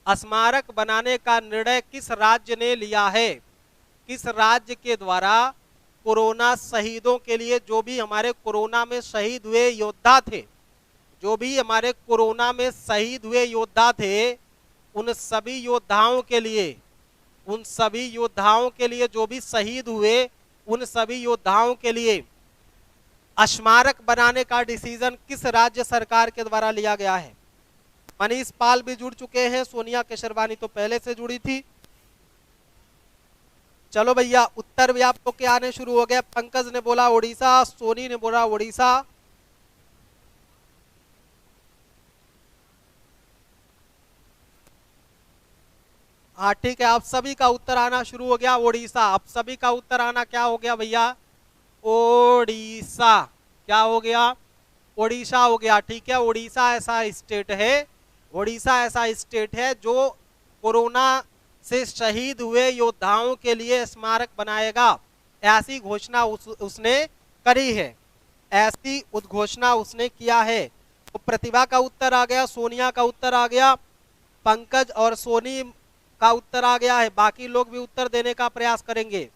स्मारक बनाने का निर्णय किस राज्य ने लिया है? किस राज्य के द्वारा कोरोना शहीदों के लिए, जो भी हमारे कोरोना में शहीद हुए योद्धा थे, जो भी हमारे कोरोना में शहीद हुए योद्धा थे, उन सभी योद्धाओं के लिए, उन सभी योद्धाओं के लिए जो भी शहीद हुए, उन सभी योद्धाओं के लिए स्मारक बनाने का डिसीजन किस राज्य सरकार के द्वारा लिया गया है? मनीष पाल भी जुड़ चुके हैं, सोनिया केशरवानी तो पहले से जुड़ी थी। चलो भैया, उत्तर भी आपको के आने शुरू हो गया। पंकज ने बोला उड़ीसा, सोनी ने बोला उड़ीसा। हाँ ठीक है, आप सभी का उत्तर आना शुरू हो गया ओडिशा। आप सभी का उत्तर आना क्या हो गया भैया? ओडिशा। क्या हो गया? ओडिशा हो गया। ठीक है, ओडिशा ऐसा स्टेट है, ओडिशा ऐसा स्टेट है जो कोरोना से शहीद हुए योद्धाओं के लिए स्मारक बनाएगा, ऐसी घोषणा उसने करी है, ऐसी उद्घोषणा उसने किया है। तो प्रतिभा का उत्तर आ गया, सोनिया का उत्तर आ गया, पंकज और सोनी का उत्तर आ गया है। बाकी लोग भी उत्तर देने का प्रयास करेंगे,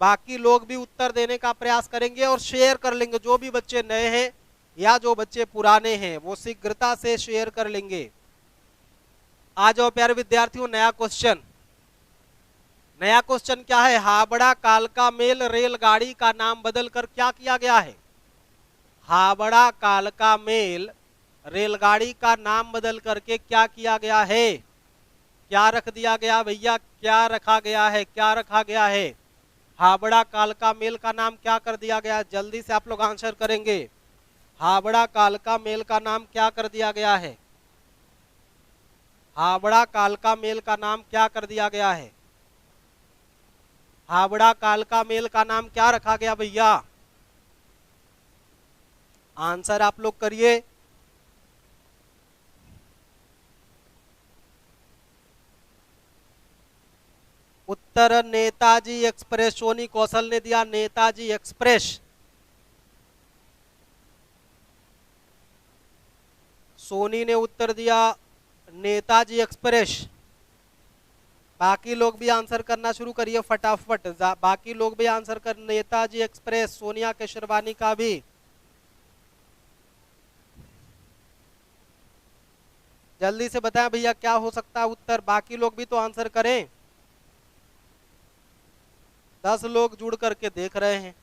बाकी लोग भी उत्तर देने का प्रयास करेंगे और शेयर कर लेंगे। जो भी बच्चे नए हैं या जो बच्चे पुराने हैं वो शीघ्रता से शेयर कर लेंगे। आ जाओ प्यारे विद्यार्थियों, नया क्वेश्चन। नया क्वेश्चन क्या है? हावड़ा कालका मेल रेलगाड़ी का नाम बदलकर क्या किया गया है? हावड़ा कालका मेल रेलगाड़ी का नाम बदल करके क्या किया गया है? क्या रख दिया गया भैया? क्या रखा गया है? क्या रखा गया है? हावड़ा कालका मेल का नाम क्या कर दिया गया? जल्दी से आप लोग आंसर करेंगे। हावड़ा कालका मेल का नाम क्या कर दिया गया है? हावड़ा कालका मेल का नाम क्या कर दिया गया है? हावड़ा कालका मेल का नाम क्या रखा गया भैया? आंसर आप लोग करिए। उत्तर नेताजी एक्सप्रेस। सोनी कौशल ने दिया नेताजी एक्सप्रेस। सोनी ने उत्तर दिया नेताजी एक्सप्रेस। बाकी लोग भी आंसर करना शुरू करिए फटाफट। बाकी लोग भी आंसर कर, नेताजी एक्सप्रेस। सोनिया केशरवानी का भी। जल्दी से बताएं भैया क्या हो सकता है उत्तर। बाकी लोग भी तो आंसर करें। 10 लोग जुड़ करके देख रहे हैं।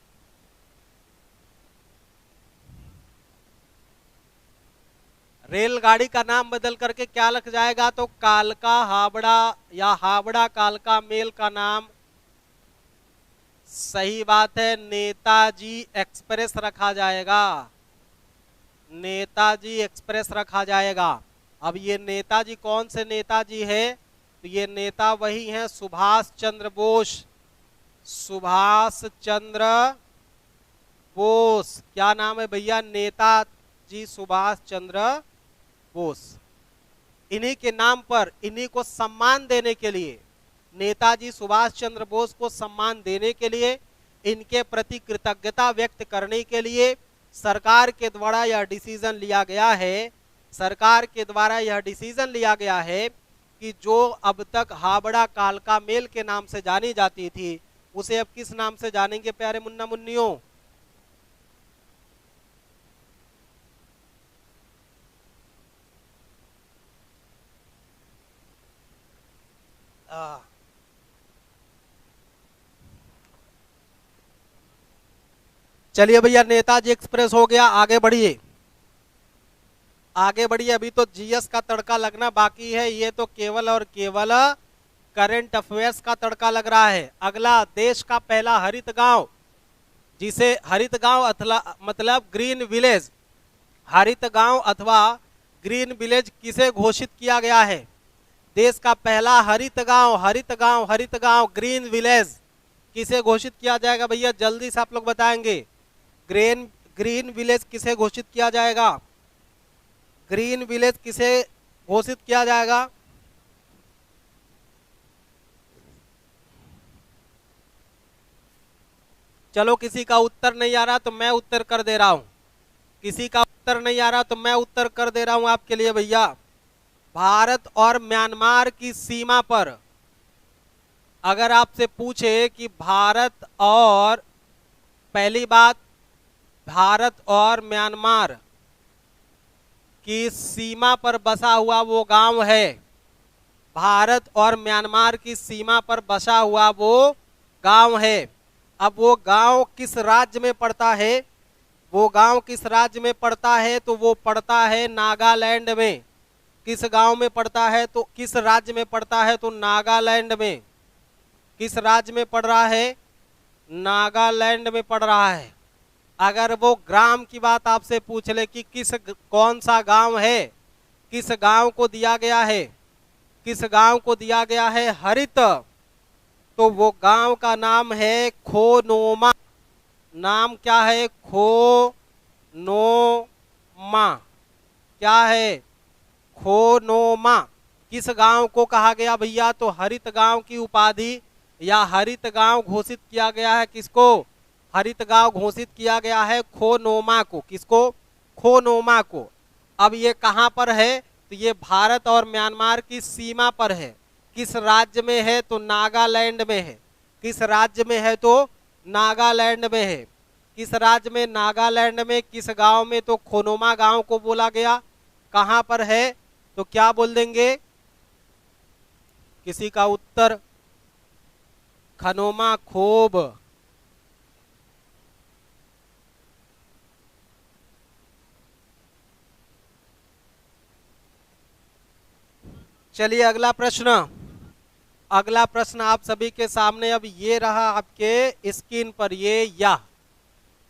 रेलगाड़ी का नाम बदल करके क्या लग जाएगा? तो कालका हावड़ा या हावड़ा कालका मेल का नाम, सही बात है, नेताजी एक्सप्रेस रखा जाएगा। नेताजी एक्सप्रेस रखा जाएगा। अब ये नेताजी कौन से नेताजी है? तो ये नेता वही हैं सुभाष चंद्र बोस। सुभाष चंद्र बोस। क्या नाम है भैया? नेताजी सुभाष चंद्र बोस। इन्हीं के नाम पर, इन्हीं को सम्मान देने के लिए, नेताजी सुभाष चंद्र बोस को सम्मान देने के लिए, इनके प्रति कृतज्ञता व्यक्त करने के लिए सरकार के द्वारा यह डिसीजन लिया गया है। सरकार के द्वारा यह डिसीजन लिया गया है कि जो अब तक हावड़ा कालका मेल के नाम से जानी जाती थी, उसे अब किस नाम से जानेंगे प्यारे मुन्ना मुन्नियों? चलिए भैया, नेताजी एक्सप्रेस हो गया, आगे बढ़िए आगे बढ़िए। अभी तो जीएस का तड़का लगना बाकी है, ये तो केवल और केवल करंट अफेयर्स का तड़का लग रहा है। अगला, देश का पहला हरित गांव, जिसे हरित गांव मतलब ग्रीन विलेज, हरित गांव अथवा ग्रीन विलेज किसे घोषित किया गया है? देश का पहला हरित गांव, हरित गांव, हरित गांव, ग्रीन विलेज किसे घोषित किया जाएगा भैया? जल्दी से आप लोग बताएंगे। ग्रीन विलेज किसे घोषित किया जाएगा? ग्रीन विलेज किसे घोषित किया जाएगा? चलो, किसी का उत्तर नहीं आ रहा तो मैं उत्तर कर दे रहा हूं। किसी का उत्तर नहीं आ रहा तो मैं उत्तर कर दे रहा हूं आपके लिए भैया। भारत और म्यांमार की सीमा पर अगर आपसे पूछे कि भारत और, पहली बात, भारत और म्यांमार की सीमा पर बसा हुआ वो गांव है, भारत और म्यांमार की सीमा पर बसा हुआ वो गांव है। अब वो गांव किस राज्य में पड़ता है? वो गांव किस राज्य में पड़ता है? तो वो पड़ता है नागालैंड में। किस गांव में पड़ता है? तो किस राज्य में पड़ता है? तो नागालैंड में। किस राज्य में पड़ रहा है? नागालैंड में पड़ रहा है। अगर वो ग्राम की बात आपसे पूछ ले कि कौन सा गांव है, किस गांव को दिया गया है, किस गांव को दिया गया है हरित, तो वो गांव का नाम है खोनोमा। नाम क्या है? खोनोमा। क्या है? खोनोमा। किस गांव को कहा गया भैया? तो हरित गांव की उपाधि या हरित गांव घोषित किया गया है किसको? हरित गांव घोषित किया गया है खोनोमा को। किसको? खोनोमा को। अब ये कहां पर है? तो ये भारत और म्यांमार की सीमा पर है। किस राज्य में है? तो नागालैंड में है। किस राज्य में है? तो नागालैंड में है। किस राज्य में? नागालैंड में। किस गांव में? तो खोनोमा गांव को बोला गया। कहां पर है? तो क्या बोल देंगे? किसी का उत्तर? खनोमा खोब। चलिए अगला प्रश्न। अगला प्रश्न आप सभी के सामने अब ये रहा आपके स्क्रीन पर, ये या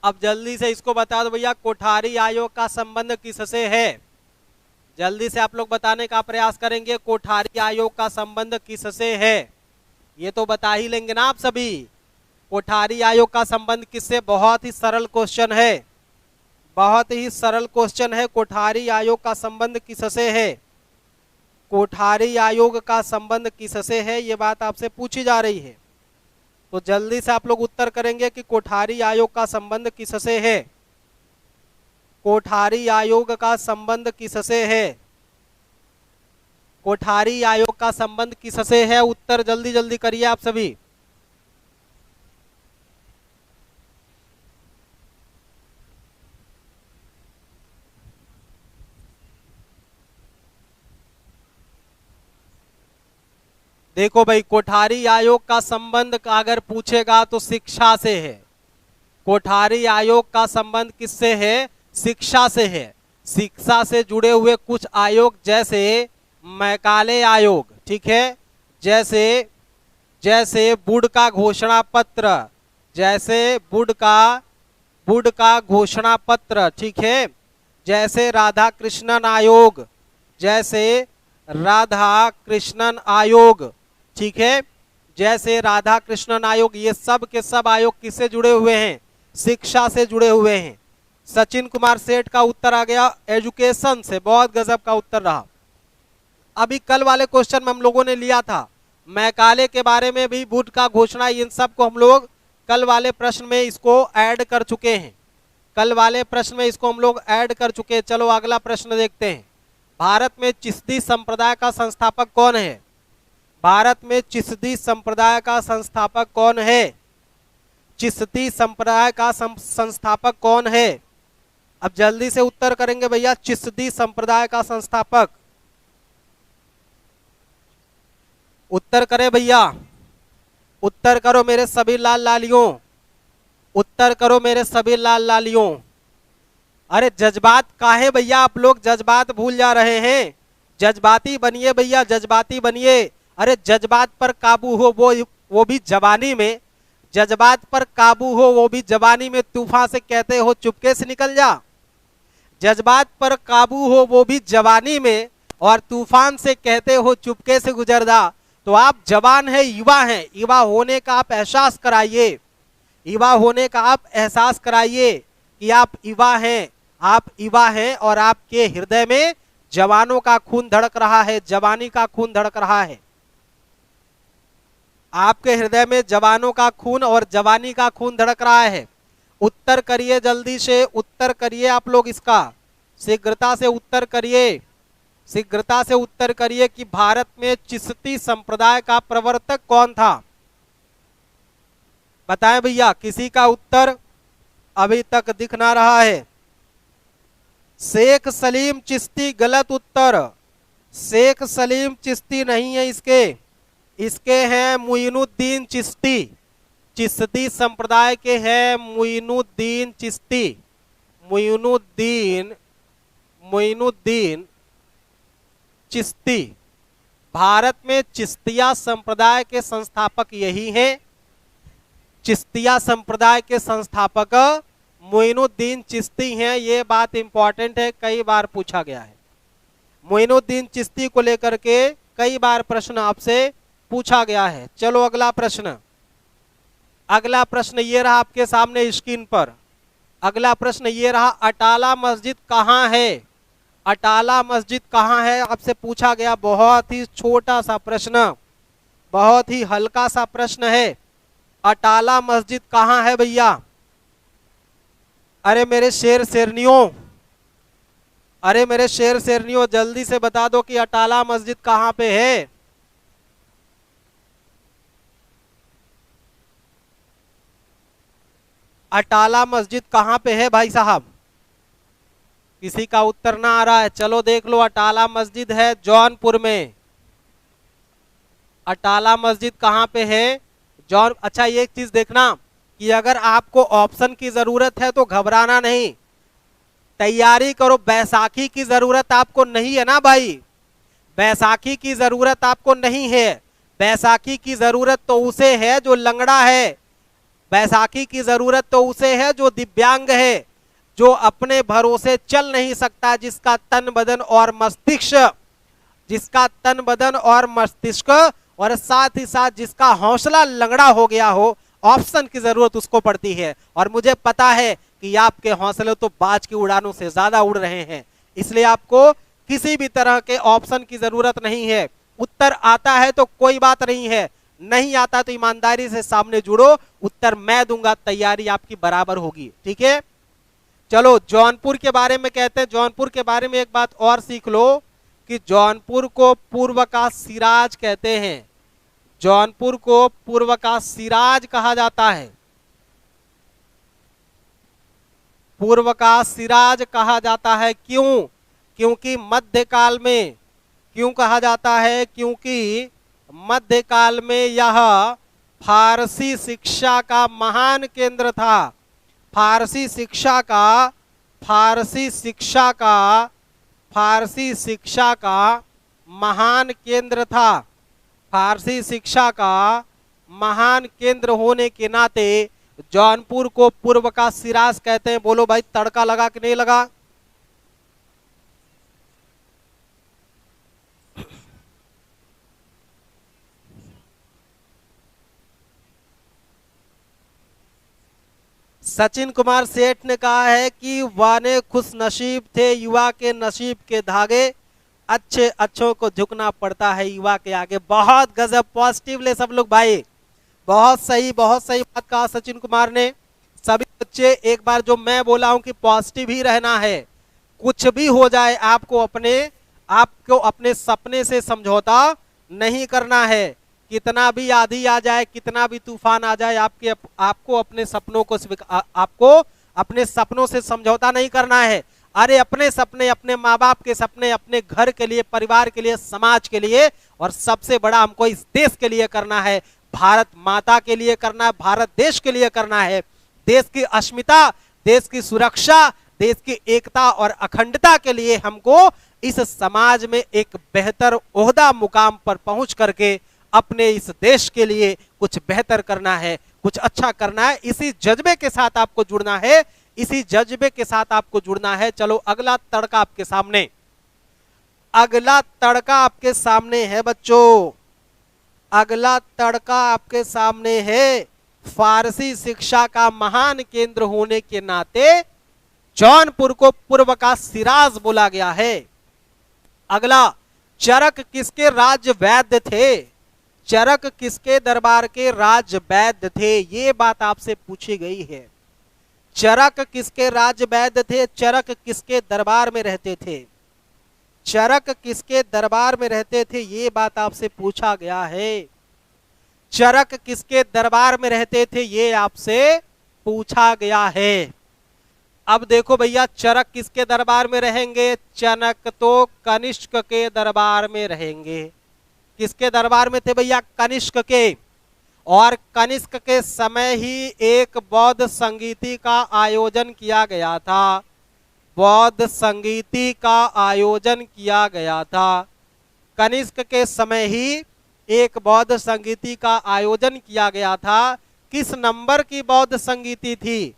अब जल्दी से इसको बता दो भैया, कोठारी आयोग का संबंध किससे है? जल्दी से आप लोग बताने का प्रयास करेंगे, कोठारी आयोग का संबंध किससे है? ये तो बता ही लेंगे ना आप सभी। कोठारी आयोग का संबंध किससे? बहुत ही सरल क्वेश्चन है, बहुत ही सरल क्वेश्चन है। कोठारी आयोग का संबंध किससे है? कोठारी आयोग का संबंध किससे है, ये बात आपसे पूछी जा रही है। तो जल्दी से आप लोग उत्तर करेंगे कि कोठारी आयोग का संबंध किससे है? कोठारी आयोग का संबंध किससे है? कोठारी आयोग का संबंध किससे है? उत्तर जल्दी जल्दी करिए आप सभी। देखो भाई, कोठारी आयोग का संबंध अगर पूछेगा तो शिक्षा से है। कोठारी आयोग का संबंध किससे है? शिक्षा से है। शिक्षा से जुड़े हुए कुछ आयोग जैसे मैकाले आयोग, ठीक है, जैसे वुड का घोषणा पत्र, जैसे वुड का घोषणा पत्र, ठीक है, जैसे राधा कृष्णन आयोग, जैसे राधा कृष्णन आयोग, ठीक है, जैसे राधा कृष्णन आयोग, ये सब के सब आयोग किससे जुड़े हुए हैं? शिक्षा से जुड़े हुए हैं। सचिन कुमार सेठ का उत्तर आ गया एजुकेशन से, बहुत गजब का उत्तर रहा। अभी कल वाले क्वेश्चन में हम लोगों ने लिया था मैकाले के बारे में भी, वुड का घोषणा, इन सब को हम लोग कल वाले प्रश्न में इसको ऐड कर चुके हैं। कल वाले प्रश्न में इसको हम लोग ऐड कर चुके हैं। चलो अगला प्रश्न देखते हैं। भारत में चिश्ती संप्रदाय का संस्थापक कौन है? भारत में चिश्ती संप्रदाय का संस्थापक कौन है? चिश्ती संप्रदाय का संस्थापक कौन है? अब जल्दी से उत्तर करेंगे भैया। चिश्ती संप्रदाय का संस्थापक, उत्तर करे भैया, उत्तर करो मेरे सभी लाल लालियों। उत्तर करो मेरे सभी लाल लालियों। अरे जज्बात काहे भैया, आप लोग जज्बात भूल जा रहे हैं। जज्बाती बनिए भैया, जज्बाती बनिए। अरे जज्बात पर काबू हो वो भी जवानी में। जज्बात पर काबू हो वो भी जवानी में, तूफान से कहते हो चुपके से निकल जा। जज्बात पर काबू हो वो भी जवानी में, और तूफान से कहते हो चुपके से गुजर जा। तो आप जवान है, युवा हैं, युवा होने का आप एहसास कराइए। युवा होने का आप एहसास कराइए कि आप युवा हैं, आप युवा हैं और आपके हृदय में जवानों का खून धड़क रहा है, जवानी का खून धड़क रहा है। आपके हृदय में जवानों का खून और जवानी का खून धड़क रहा है। उत्तर करिए, जल्दी से उत्तर करिए आप लोग, इसका शीघ्रता से उत्तर करिए, शीघ्रता से उत्तर करिए कि भारत में चिश्ती संप्रदाय का प्रवर्तक कौन था। बताएं भैया, किसी का उत्तर अभी तक दिख ना रहा है। शेख सलीम चिश्ती, गलत उत्तर। शेख सलीम चिश्ती नहीं है इसके हैं मुइनुद्दीन चिश्ती। चिश्ती संप्रदाय के हैं मुइनुद्दीन चिश्ती। मुइनुद्दीन चिश्ती। भारत में चिश्तिया संप्रदाय के संस्थापक यही हैं। चिश्तिया संप्रदाय के संस्थापक मुइनुद्दीन चिश्ती हैं। ये बात इंपॉर्टेंट है, कई बार पूछा गया है। मुइनुद्दीन चिश्ती को लेकर के कई बार प्रश्न आपसे पूछा गया है। चलो अगला प्रश्न, अगला प्रश्न ये रहा आपके सामने स्क्रीन पर। अगला प्रश्न ये रहा, अटाला मस्जिद कहाँ है? अटाला मस्जिद कहाँ है आपसे पूछा गया। बहुत ही छोटा सा प्रश्न, बहुत ही हल्का सा प्रश्न है। अटाला मस्जिद कहाँ है भैया? अरे मेरे शेर शेरनियों, अरे मेरे शेर शेरनियों, जल्दी से बता दो कि अटाला मस्जिद कहाँ पे है। अटाला मस्जिद कहाँ पे है भाई साहब? किसी का उत्तर ना आ रहा है। चलो देख लो, अटाला मस्जिद है जौनपुर में। अटाला मस्जिद कहाँ पे है? जौन। अच्छा, ये एक चीज देखना कि अगर आपको ऑप्शन की जरूरत है तो घबराना नहीं, तैयारी करो। बैसाखी की जरूरत आपको नहीं है ना भाई, बैसाखी की जरूरत आपको नहीं है। बैसाखी की जरूरत तो उसे है जो लंगड़ा है, बैसाखी की जरूरत तो उसे है जो दिव्यांग है, जो अपने भरोसे चल नहीं सकता, जिसका तन बदन और मस्तिष्क और साथ ही साथ जिसका हौसला लंगड़ा हो गया हो। ऑप्शन की जरूरत उसको पड़ती है, और मुझे पता है कि आपके हौसले तो बाज की उड़ानों से ज्यादा उड़ रहे हैं, इसलिए आपको किसी भी तरह के ऑप्शन की जरूरत नहीं है। उत्तर आता है तो कोई बात नहीं है, नहीं आता तो ईमानदारी से सामने जुड़ो, उत्तर मैं दूंगा, तैयारी आपकी बराबर होगी। ठीक है, चलो जौनपुर के बारे में कहते हैं। जौनपुर के बारे में एक बात और सीख लो कि जौनपुर को पूर्व का सिराज कहते हैं। जौनपुर को पूर्व का सिराज कहा जाता है। पूर्व का सिराज कहा जाता है, क्यों? क्योंकि मध्यकाल में, क्यों कहा जाता है? क्योंकि मध्यकाल में यह फारसी शिक्षा का महान केंद्र था। फारसी शिक्षा का महान केंद्र था। फारसी शिक्षा का महान केंद्र होने के नाते जौनपुर को पूर्व का सिराज कहते हैं। बोलो भाई, तड़का लगा कि नहीं लगा? सचिन कुमार सेठ ने कहा है कि वाने खुश नसीब थे युवा के नसीब के धागे, अच्छे अच्छों को झुकना पड़ता है युवा के आगे। बहुत गजब, पॉजिटिव ले सब लोग भाई, बहुत सही बात कहा सचिन कुमार ने। सभी बच्चे एक बार जो मैं बोला हूं कि पॉजिटिव ही रहना है, कुछ भी हो जाए आपको अपने सपने से समझौता नहीं करना है। कितना भी आंधी आ जाए, कितना भी तूफान आ जाए, आपको अपने सपनों से समझौता नहीं करना है। अरे अपने सपने, अपने माँ बाप के सपने, अपने घर के लिए, परिवार के लिए, समाज के लिए, और सबसे बड़ा हमको इस देश के लिए करना है, भारत माता के लिए करना है, भारत देश के लिए करना है। देश की अस्मिता, देश की सुरक्षा, देश की एकता और अखंडता के लिए हमको इस समाज में एक बेहतर ओहदा मुकाम पर पहुंच करके अपने इस देश के लिए कुछ बेहतर करना है, कुछ अच्छा करना है। इसी जज्बे के साथ आपको जुड़ना है, इसी जज्बे के साथ आपको जुड़ना है। चलो अगला तड़का आपके सामने, अगला तड़का आपके सामने है बच्चों, अगला तड़का आपके सामने है। फारसी शिक्षा का महान केंद्र होने के नाते जौनपुर को पूर्व का सिराज बोला गया है। अगला, चरक किसके राज्य वैद्य थे? चरक किसके दरबार के राज्य वैद्य थे? ये बात आपसे पूछी गई है। चरक किसके राज्य वैद्य थे? चरक किसके दरबार में रहते थे? चरक किसके दरबार में रहते थे? ये बात आपसे पूछा गया है। चरक किसके दरबार में रहते थे? ये आपसे पूछा गया है। अब देखो भैया, चरक किसके दरबार में रहेंगे? चनक तो कनिष्क के दरबार में रहेंगे। किसके दरबार में थे भैया? कनिष्क के। और कनिष्क के समय ही एक बौद्ध संगीति का आयोजन किया गया था। बौद्ध संगीति का आयोजन किया गया था। कनिष्क के समय ही एक बौद्ध संगीति का आयोजन किया गया था। किस नंबर की बौद्ध संगीति थी?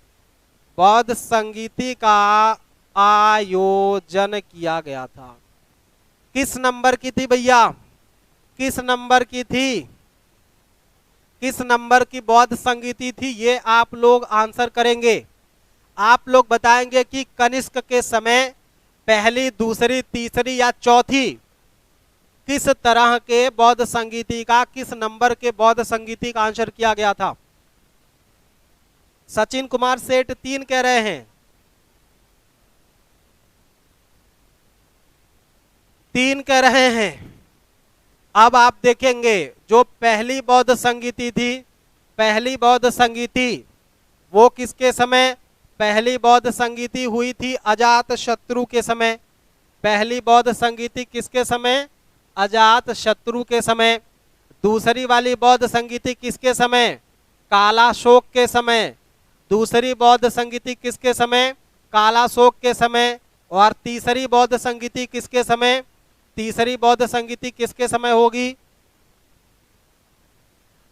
बौद्ध संगीति का आयोजन किया गया था। किस नंबर की थी भैया? किस नंबर की थी? किस नंबर की बौद्ध संगीति थी? ये आप लोग आंसर करेंगे। आप लोग बताएंगे कि कनिष्क के समय पहली, दूसरी, तीसरी या चौथी किस तरह के बौद्ध संगीति का, किस नंबर के बौद्ध संगीति का आंसर किया गया था? सचिन कुमार सेठ 3 कह रहे हैं, 3 कह रहे हैं। अब आप देखेंगे जो पहली बौद्ध संगीति थी, पहली बौद्ध संगीति वो किसके समय? पहली बौद्ध संगीति हुई थी अजात शत्रु के समय। पहली बौद्ध संगीति किसके समय? अजात शत्रु के समय। दूसरी वाली बौद्ध संगीति किसके समय? कालाशोक के समय। दूसरी बौद्ध संगीति किसके समय? कालाशोक के समय। और तीसरी बौद्ध संगीति किसके समय? तीसरी बौद्ध संगीति किसके समय होगी?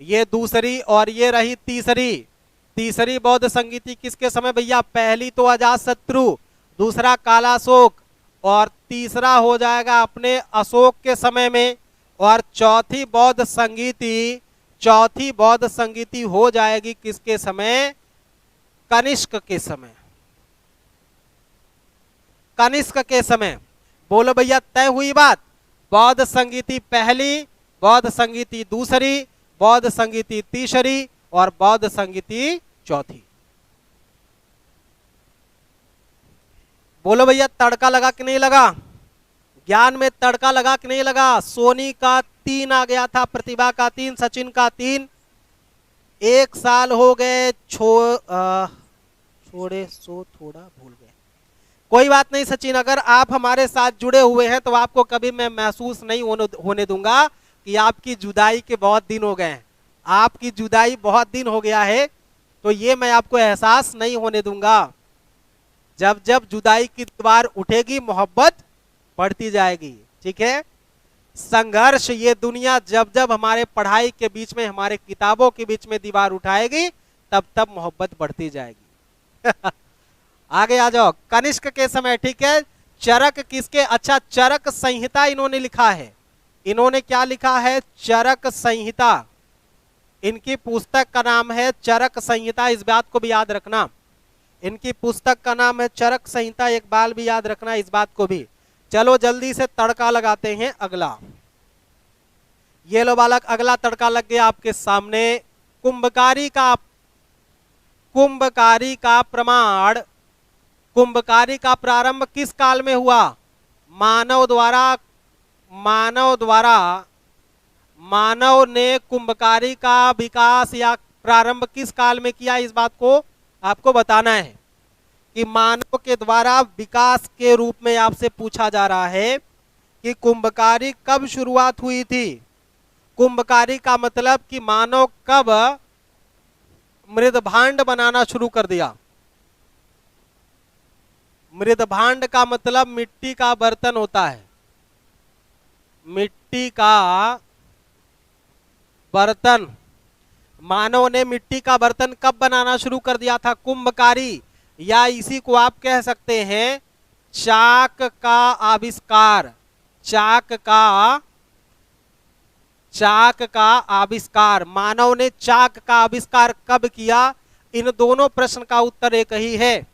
ये दूसरी और ये रही तीसरी। तीसरी बौद्ध संगीति किसके समय भैया? पहली तो अजातशत्रु, दूसरा कालाशोक और तीसरा हो जाएगा अपने अशोक के समय में। और चौथी बौद्ध संगीति, चौथी बौद्ध संगीति हो जाएगी किसके समय? कनिष्क के समय। कनिष्क के समय। बोलो भैया, तय हुई बात? बौद्ध संगीति पहली, बौद्ध संगीति दूसरी, बौद्ध संगीति तीसरी और बौद्ध संगीति चौथी। बोलो भैया, तड़का लगा कि नहीं लगा? ज्ञान में तड़का लगा कि नहीं लगा? सोनी का 3 आ गया था, प्रतिभा का 3, सचिन का 3। 1 साल हो गए छोड़े सो थोड़ा भूल गए। कोई बात नहीं सचिन, अगर आप हमारे साथ जुड़े हुए हैं तो आपको कभी मैं महसूस नहीं होने दूंगा कि आपकी जुदाई के बहुत दिन हो गए हैं। आपकी जुदाई बहुत दिन हो गया है, तो ये मैं आपको एहसास नहीं होने दूंगा। जब जब जुदाई की दीवार उठेगी, मोहब्बत बढ़ती जाएगी। ठीक है? संघर्ष, ये दुनिया जब जब हमारे पढ़ाई के बीच में, हमारे किताबों के बीच में दीवार उठाएगी, तब तब मोहब्बत बढ़ती जाएगी। आगे आ जाओ। कनिष्क के समय, ठीक है। चरक किसके? अच्छा, चरक संहिता इन्होंने लिखा है। इन्होंने क्या लिखा है? चरक संहिता। इनकी पुस्तक का नाम है चरक संहिता, इस बात को भी याद रखना। इनकी पुस्तक का नाम है चरक संहिता, एक बाल भी याद रखना इस बात को भी। चलो जल्दी से तड़का लगाते हैं अगला। ये लो बालक, अगला तड़का लग गया आपके सामने। कुंभकारी का प्रमाण, कुंभकारी का प्रारंभ किस काल में हुआ? मानव ने कुंभकारी का विकास या प्रारंभ किस काल में किया? इस बात को आपको बताना है कि मानव के द्वारा विकास के रूप में आपसे पूछा जा रहा है कि कुंभकारी कब शुरुआत हुई थी। कुंभकारी का मतलब कि मानव कब मृदभांड बनाना शुरू कर दिया। मृदभांड का मतलब मिट्टी का बर्तन होता है, मिट्टी का बर्तन। मानव ने मिट्टी का बर्तन कब बनाना शुरू कर दिया था? कुंभकारी, या इसी को आप कह सकते हैं चाक का आविष्कार। चाक का आविष्कार, मानव ने चाक का आविष्कार कब किया? इन दोनों प्रश्न का उत्तर एक ही है।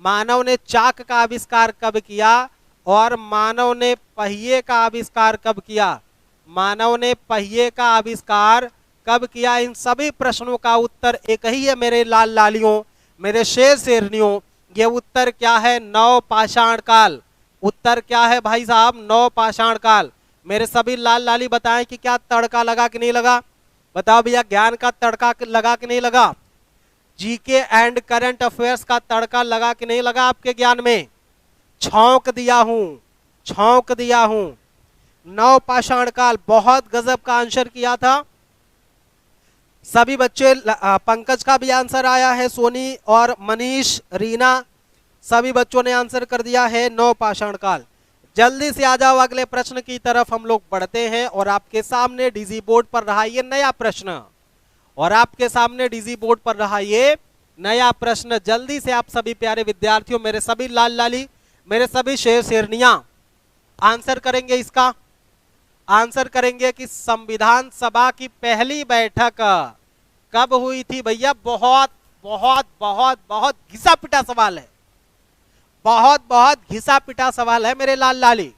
मानव ने चाक का आविष्कार कब किया और मानव ने पहिए का आविष्कार कब किया? मानव ने पहिए का आविष्कार कब किया? इन सभी प्रश्नों का उत्तर एक ही है मेरे लाल लालियों, मेरे शेर शेरनियों। ये उत्तर क्या है? नवपाषाण काल। उत्तर क्या है भाई साहब? नवपाषाण काल। मेरे सभी लाल लाली बताएं कि क्या तड़का लगा कि नहीं लगा? बताओ भैया, ज्ञान का तड़का लगा कि नहीं लगा? जीके एंड करंट अफेयर्स का तड़का लगा कि नहीं लगा आपके ज्ञान में? छौंक दिया हूं, छौंक दिया हूं। नवपाषाण काल, बहुत गजब का आंसर किया था सभी बच्चे। पंकज का भी आंसर आया है, सोनी और मनीष, रीना, सभी बच्चों ने आंसर कर दिया है नवपाषाण काल। जल्दी से आ जाओ, अगले प्रश्न की तरफ हम लोग बढ़ते हैं। और आपके सामने डीजी बोर्ड पर रहा ये नया प्रश्न, और आपके सामने डीजी बोर्ड पर रहा ये नया प्रश्न। जल्दी से आप सभी प्यारे विद्यार्थियों, मेरे सभी लाल लाली, मेरे सभी शेर शेरनियां आंसर करेंगे। इसका आंसर करेंगे कि संविधान सभा की पहली बैठक कब हुई थी? भैया बहुत बहुत बहुत बहुत घिसा पिटा सवाल है, बहुत बहुत घिसा पिटा सवाल है मेरे लाल लाली।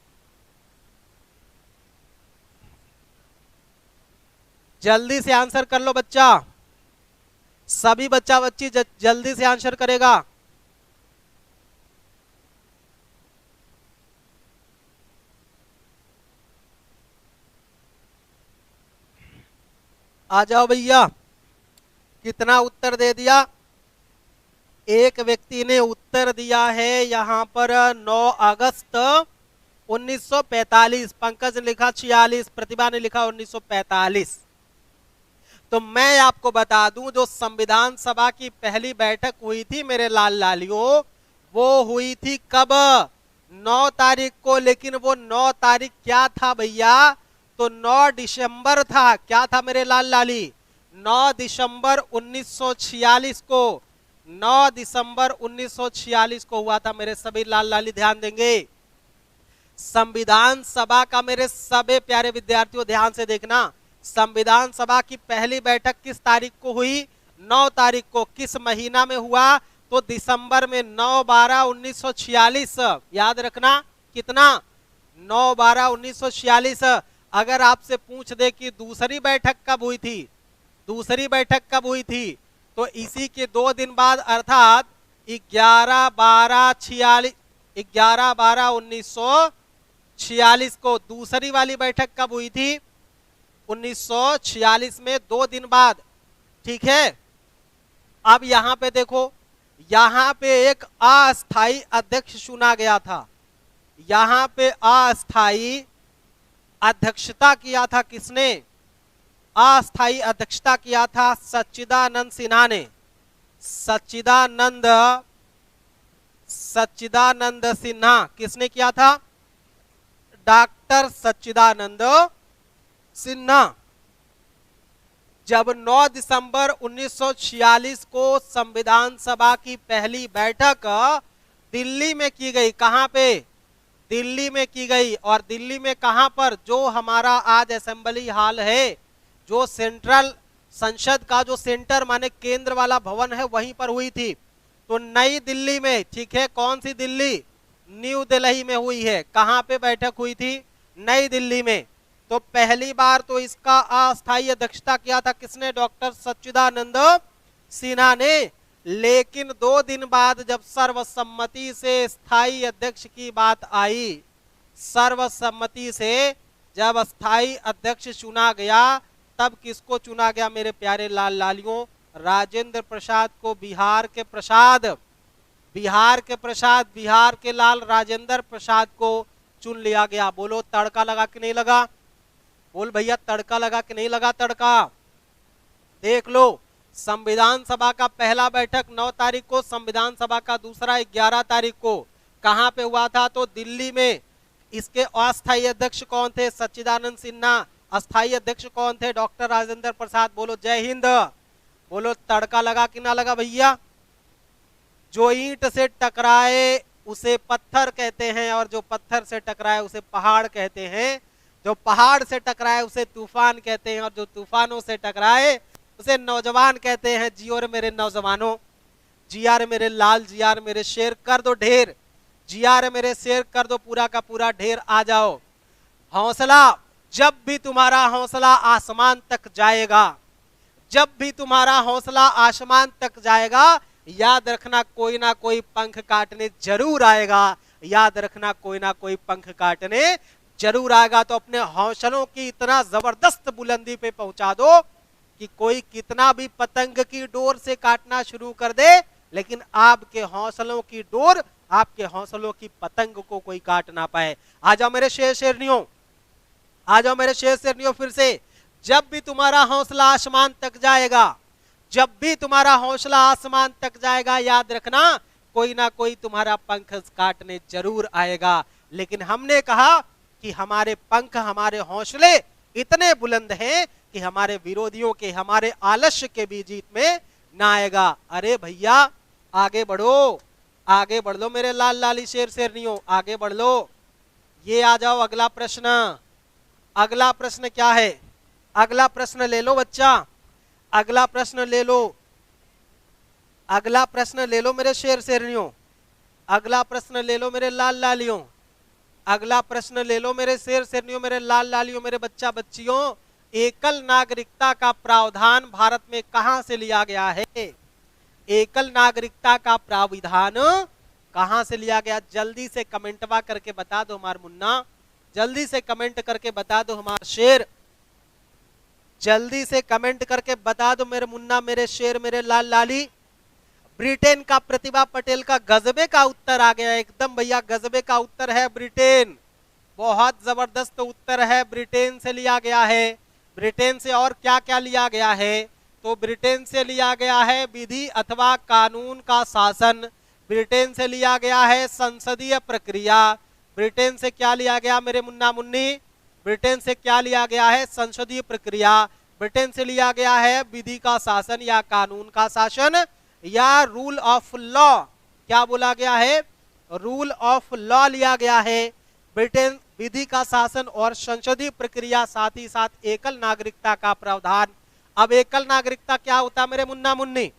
जल्दी से आंसर कर लो बच्चा, सभी बच्चा बच्ची जल्दी से आंसर करेगा। आ जाओ भैया, कितना उत्तर दे दिया? एक व्यक्ति ने उत्तर दिया है यहां पर 9 अगस्त 1945, पंकज ने लिखा 46, प्रतिभा ने लिखा 1945। तो मैं आपको बता दूं, जो संविधान सभा की पहली बैठक हुई थी मेरे लाल लालियों, वो हुई थी कब? 9 तारीख को। लेकिन वो 9 तारीख क्या था भैया? तो 9 दिसंबर था। क्या था मेरे लाल लाली? 9 दिसंबर 1946 को, 9 दिसंबर 1946 को हुआ था मेरे सभी लाल लाली, ध्यान देंगे। संविधान सभा का मेरे सभी प्यारे विद्यार्थियों ध्यान से देखना, संविधान सभा की पहली बैठक किस तारीख को हुई? 9 तारीख को। किस महीना में हुआ? तो दिसंबर में, 9/12/1946। याद रखना कितना? 9/12/1946। अगर आपसे पूछ दे कि दूसरी बैठक कब हुई थी, दूसरी बैठक कब हुई थी, तो इसी के 2 दिन बाद अर्थात 11/12/1946 को दूसरी वाली बैठक कब हुई थी? 1946 में 2 दिन बाद, ठीक है। अब यहां पे देखो, यहां पे एक अस्थाई अध्यक्ष चुना गया था। यहां पे अस्थाई अध्यक्षता किया था किसने? अस्थाई अध्यक्षता किया था सच्चिदानंद सिन्हा ने। सच्चिदानंद सिन्हा किसने किया था? डॉक्टर सच्चिदानंद सिन्हा। जब 9 दिसंबर 1946 को संविधान सभा की पहली बैठक दिल्ली में की गई, कहां पे? दिल्ली में की गई। और दिल्ली में कहां पर? जो हमारा आज असेंबली हॉल है, जो सेंट्रल संसद का जो सेंटर माने केंद्र वाला भवन है, वहीं पर हुई थी। तो नई दिल्ली में, ठीक है। कौन सी दिल्ली? न्यू दिल्ली में हुई है। कहां पे बैठक हुई थी? नई दिल्ली में। तो पहली बार तो इसका अस्थायी अध्यक्षता किया था किसने? डॉक्टर सच्चिदानंद सिन्हा ने। लेकिन 2 दिन बाद जब सर्वसम्मति से स्थायी अध्यक्ष की बात आई, सर्वसम्मति से जब स्थायी अध्यक्ष चुना गया, तब किसको चुना गया मेरे प्यारे लाल लालियों? राजेंद्र प्रसाद को, बिहार के प्रसाद, बिहार के प्रसाद, बिहार के लाल राजेंद्र प्रसाद को चुन लिया गया। बोलो तड़का लगा कि नहीं लगा? बोल भैया तड़का लगा कि नहीं लगा? तड़का देख लो, संविधान सभा का पहला बैठक 9 तारीख को, संविधान सभा का दूसरा 11 तारीख को। कहां पे हुआ था? तो दिल्ली में। इसके अस्थायी अध्यक्ष कौन थे? सच्चिदानंद सिन्हा। अस्थायी अध्यक्ष कौन थे? डॉक्टर राजेंद्र प्रसाद। बोलो जय हिंद। बोलो तड़का लगा कि ना लगा भैया? जो ईंट से टकराए उसे पत्थर कहते हैं, और जो पत्थर से टकराए उसे पहाड़ कहते हैं। जो पहाड़ से टकराए उसे तूफान कहते हैं, और जो तूफानों से टकराए उसे नौजवान कहते हैं। जियो रे मेरे नौजवानों, जिया रे मेरे लाल, जिया रे मेरे शेर, कर दो ढेर। जिया रे मेरे शेर, कर दो पूरा का पूरा ढेर। आ जाओ। हौसला, जब भी तुम्हारा हौसला आसमान तक जाएगा, जब भी तुम्हारा हौसला आसमान तक जाएगा, याद रखना कोई ना कोई पंख काटने जरूर आएगा। याद रखना कोई ना कोई पंख काटने जरूर आएगा। तो अपने हौसलों की इतना जबरदस्त बुलंदी पे पहुंचा दो कि कोई कितना भी पतंग की डोर से काटना शुरू कर दे, लेकिन आपके हौसलों की डोर, आपके हौसलों की पतंग को कोई काट ना पाए। आ जाओ मेरे शेर शेरनियों, आ जाओ मेरे शेर शेरनियों फिर से। जब भी तुम्हारा हौसला आसमान तक जाएगा, जब भी तुम्हारा हौसला आसमान तक जाएगा, याद रखना कोई ना कोई तुम्हारा पंख काटने जरूर आएगा। लेकिन हमने कहा कि हमारे पंख, हमारे हौसले इतने बुलंद हैं कि हमारे विरोधियों के, हमारे आलस्य के भी जीत में ना आएगा। अरे भैया आगे बढ़ो, आगे बढ़ लो मेरे लाल लाली शेर शेरनियों, आगे बढ़ लो। ये आ जाओ अगला प्रश्न। अगला प्रश्न क्या है? अगला प्रश्न ले लो बच्चा, अगला प्रश्न ले लो, अगला प्रश्न ले लो मेरे शेर शेरनियों, अगला प्रश्न ले लो मेरे लाल लालियों, अगला प्रश्न ले लो मेरे शेर शेरनियों, मेरे लाल लालियों, मेरे बच्चा बच्चियों। एकल नागरिकता का प्रावधान भारत में कहां से लिया गया है? एकल नागरिकता का प्रावधान कहां से लिया गया? जल्दी से कमेंटवा करके बता दो हमार मुन्ना, जल्दी से कमेंट करके बता दो हमार शेर, जल्दी से कमेंट करके बता दो मेरे मुन्ना, मेरे शेर, मेरे लाल लाली। ब्रिटेन का प्रतिभा पटेल का गजबे का उत्तर आ गया एकदम भैया, गजबे का उत्तर है ब्रिटेन। बहुत जबरदस्त उत्तर है, ब्रिटेन से लिया गया है। ब्रिटेन से और क्या क्या लिया गया है? तो ब्रिटेन से लिया गया है विधि अथवा कानून का शासन, ब्रिटेन से लिया गया है संसदीय प्रक्रिया, ब्रिटेन से क्या लिया गया मेरे मुन्ना मुन्नी? ब्रिटेन से क्या लिया गया है? संसदीय प्रक्रिया। ब्रिटेन से लिया गया है विधि का शासन या कानून का शासन या रूल ऑफ लॉ। क्या बोला गया है? रूल ऑफ लॉ लिया गया है। ब्रिटेन विधि का शासन और संसदीय प्रक्रिया, साथ ही साथ एकल नागरिकता का प्रावधान। अब एकल नागरिकता क्या होता है मेरे मुन्ना मुन्नी?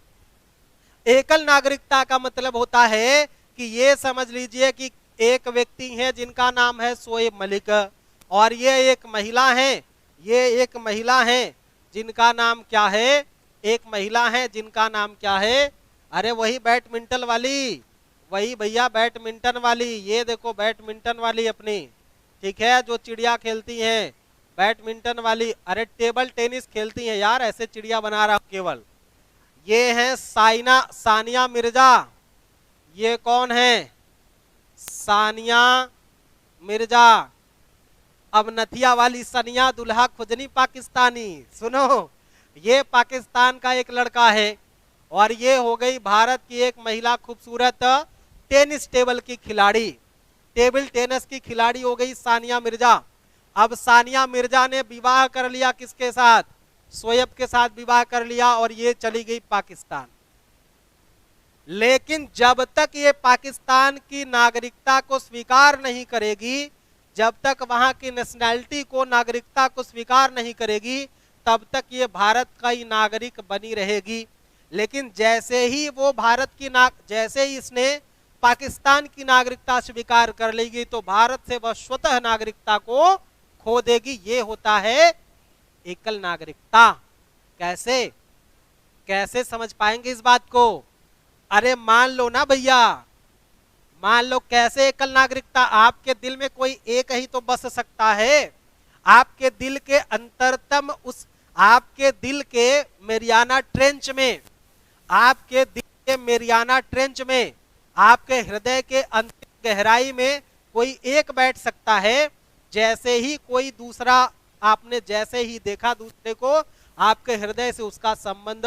एकल नागरिकता का मतलब होता है कि ये समझ लीजिए कि एक व्यक्ति है जिनका नाम है शोएब मलिक, और ये एक महिला है, ये एक महिला है जिनका नाम क्या है? एक महिला है जिनका नाम क्या है? अरे वही बैडमिंटन वाली, वही भैया बैडमिंटन वाली, ये देखो बैडमिंटन वाली अपनी, ठीक है, जो चिड़िया खेलती हैं बैडमिंटन वाली। अरे टेबल टेनिस खेलती हैं यार, ऐसे चिड़िया बना रहा हूं केवल। ये है सानिया मिर्जा। ये कौन है? सानिया मिर्जा। अब नथिया वाली सनिया दुल्हा खुजनी पाकिस्तानी। सुनो, ये पाकिस्तान का एक लड़का है, और ये हो गई भारत की एक महिला खूबसूरत टेनिस टेबल की खिलाड़ी, टेबल टेनिस की खिलाड़ी हो गई सानिया मिर्जा। अब सानिया मिर्जा ने विवाह कर लिया किसके साथ? शोएब के साथ विवाह कर लिया, और ये चली गई पाकिस्तान। लेकिन जब तक ये पाकिस्तान की नागरिकता को स्वीकार नहीं करेगी, जब तक वहां की नेशनैलिटी को, नागरिकता को स्वीकार नहीं करेगी, तब तक ये भारत का ही नागरिक बनी रहेगी। लेकिन जैसे ही वो भारत की जैसे ही इसने पाकिस्तान की नागरिकता स्वीकार कर लेगी, तो भारत से वह स्वतः नागरिकता को खो देगी। ये होता है एकल नागरिकता। कैसे कैसे समझ पाएंगे इस बात को? अरे मान लो ना भैया, मान लो कैसे एकल नागरिकता? आपके दिल में कोई एक ही तो बस सकता है। आपके दिल के अंतरतम, उस आपके दिल के मेरियाना ट्रेंच में, आपके दिल के मेरियाना ट्रेंच में, आपके हृदय के अंतिम गहराई में कोई एक बैठ सकता है। जैसे ही कोई दूसरा, आपने जैसे ही देखा दूसरे को, आपके हृदय से उसका संबंध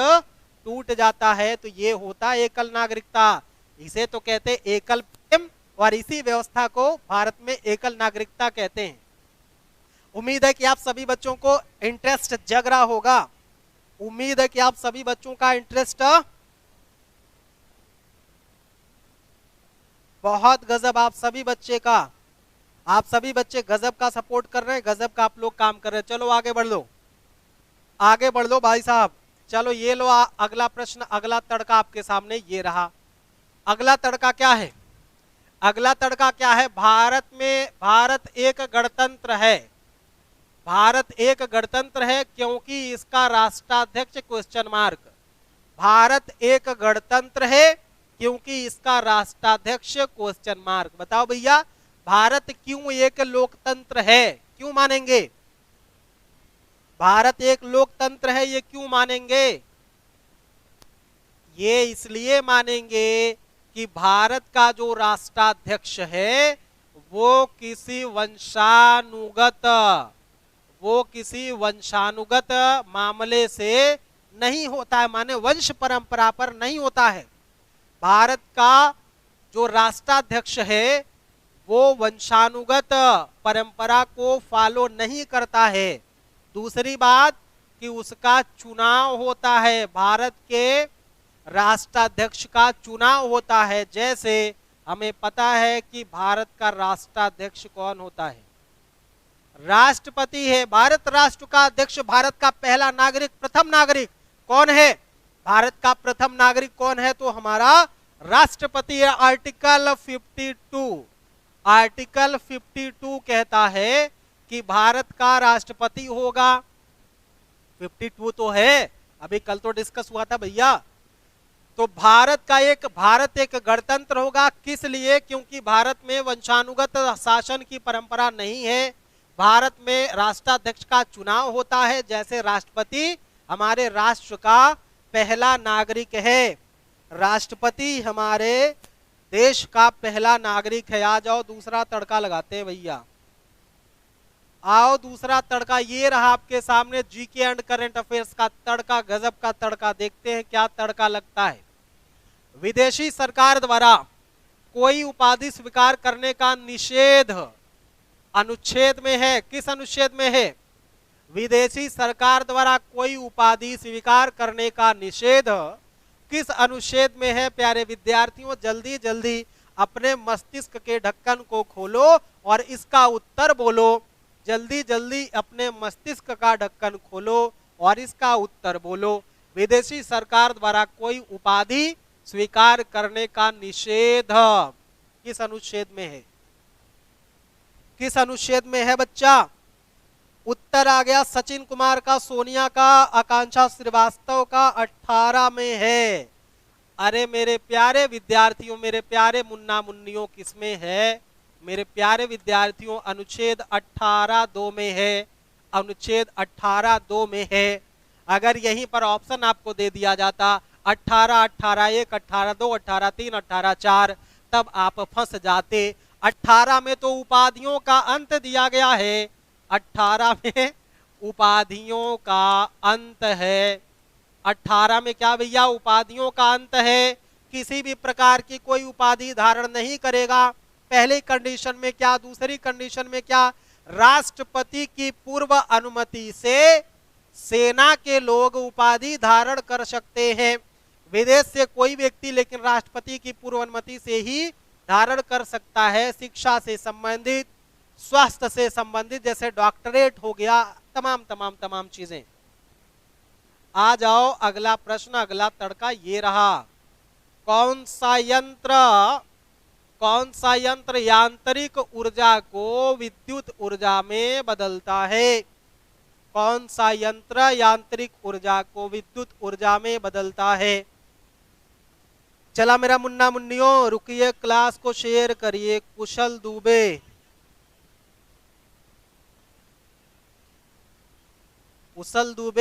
टूट जाता है तो ये होता है एकल नागरिकता। इसे तो कहते एकल प्रेम और इसी व्यवस्था को भारत में एकल नागरिकता कहते हैं। उम्मीद है कि आप सभी बच्चों को इंटरेस्ट जग रहा होगा। उम्मीद है कि आप सभी बच्चों का इंटरेस्ट बहुत गजब, आप सभी बच्चे का, आप सभी बच्चे गजब का सपोर्ट कर रहे हैं, गजब का आप लोग काम कर रहे हैं। चलो आगे बढ़ लो, आगे बढ़ लो भाई साहब। चलो ये लो अगला प्रश्न, अगला तड़का आपके सामने ये रहा। अगला तड़का क्या है? अगला तड़का क्या है? भारत एक गणतंत्र है। भारत एक गणतंत्र है क्योंकि इसका राष्ट्राध्यक्ष क्वेश्चन मार्क। भारत एक गणतंत्र है क्योंकि इसका राष्ट्राध्यक्ष क्वेश्चन मार्क। बताओ भैया, भारत क्यों एक लोकतंत्र है? क्यों मानेंगे भारत एक लोकतंत्र है? ये क्यों मानेंगे? ये इसलिए मानेंगे कि भारत का जो राष्ट्राध्यक्ष है वो किसी वंशानुगत मामले से नहीं होता है, माने वंश परंपरा पर नहीं होता है। भारत का जो राष्ट्राध्यक्ष है वो वंशानुगत परंपरा को फॉलो नहीं करता है। दूसरी बात कि उसका चुनाव होता है, भारत के राष्ट्राध्यक्ष का चुनाव होता है। जैसे हमें पता है कि भारत का राष्ट्राध्यक्ष कौन होता है? राष्ट्रपति है। भारत राष्ट्र का अध्यक्ष, भारत का पहला नागरिक, प्रथम नागरिक कौन है? भारत का प्रथम नागरिक कौन है? तो हमारा राष्ट्रपति है। आर्टिकल 52 कहता है कि भारत का राष्ट्रपति होगा। 52 तो है, अभी कल तो डिस्कस हुआ था भैया। तो भारत एक गणतंत्र होगा। किस लिए? क्योंकि भारत में वंशानुगत शासन की परंपरा नहीं है। भारत में राष्ट्राध्यक्ष का चुनाव होता है। जैसे राष्ट्रपति हमारे राष्ट्र का पहला नागरिक है, राष्ट्रपति हमारे देश का पहला नागरिक है। आ जाओ दूसरा तड़का लगाते हैं भैया, आओ दूसरा तड़का ये रहा आपके सामने। जीके एंड करंट अफेयर्स का तड़का, गजब का तड़का। देखते हैं क्या तड़का लगता है। विदेशी सरकार द्वारा कोई उपाधि स्वीकार करने का निषेध अनुच्छेद में है। किस अनुच्छेद में है? विदेशी सरकार द्वारा कोई उपाधि स्वीकार करने का निषेध किस अनुच्छेद में है? प्यारे विद्यार्थियों, जल्दी जल्दी अपने मस्तिष्क के ढक्कन को खोलो और इसका उत्तर बोलो। जल्दी जल्दी अपने मस्तिष्क का ढक्कन खोलो और इसका उत्तर बोलो। विदेशी सरकार द्वारा कोई उपाधि स्वीकार करने का निषेध किस अनुच्छेद में है? किस अनुच्छेद में है बच्चा? उत्तर आ गया सचिन कुमार का, सोनिया का, आकांक्षा श्रीवास्तव का 18 में है। अरे मेरे प्यारे विद्यार्थियों, मेरे प्यारे मुन्ना मुन्नियों, किसमें है? मेरे प्यारे विद्यार्थियों, अनुच्छेद 18(2) में है। अनुच्छेद 18(2) में है। अगर यहीं पर ऑप्शन आपको दे दिया जाता 18, 18(1), 18(2), 18(3), 18(4), तब आप फंस जाते। 18 में तो उपाधियों का अंत दिया गया है। 18 में उपाधियों का अंत है। 18 में क्या भैया? उपाधियों का अंत है। किसी भी प्रकार की कोई उपाधि धारण नहीं करेगा। पहली कंडीशन में क्या? दूसरी कंडीशन में क्या? राष्ट्रपति की पूर्व अनुमति से सेना के लोग उपाधि धारण कर सकते हैं। विदेश से कोई व्यक्ति लेकिन राष्ट्रपति की पूर्व अनुमति से ही धारण कर सकता है। शिक्षा से संबंधित, स्वास्थ्य से संबंधित, जैसे डॉक्टरेट हो गया, तमाम चीजें। आ जाओ अगला प्रश्न, अगला तड़का ये रहा। कौन सा यंत्र यांत्रिक ऊर्जा को विद्युत ऊर्जा में बदलता है? कौन सा यंत्र यांत्रिक ऊर्जा को विद्युत ऊर्जा में बदलता है? चला मेरा मुन्ना मुन्नियों, रुकिए, क्लास को शेयर करिए। कुशल दुबे,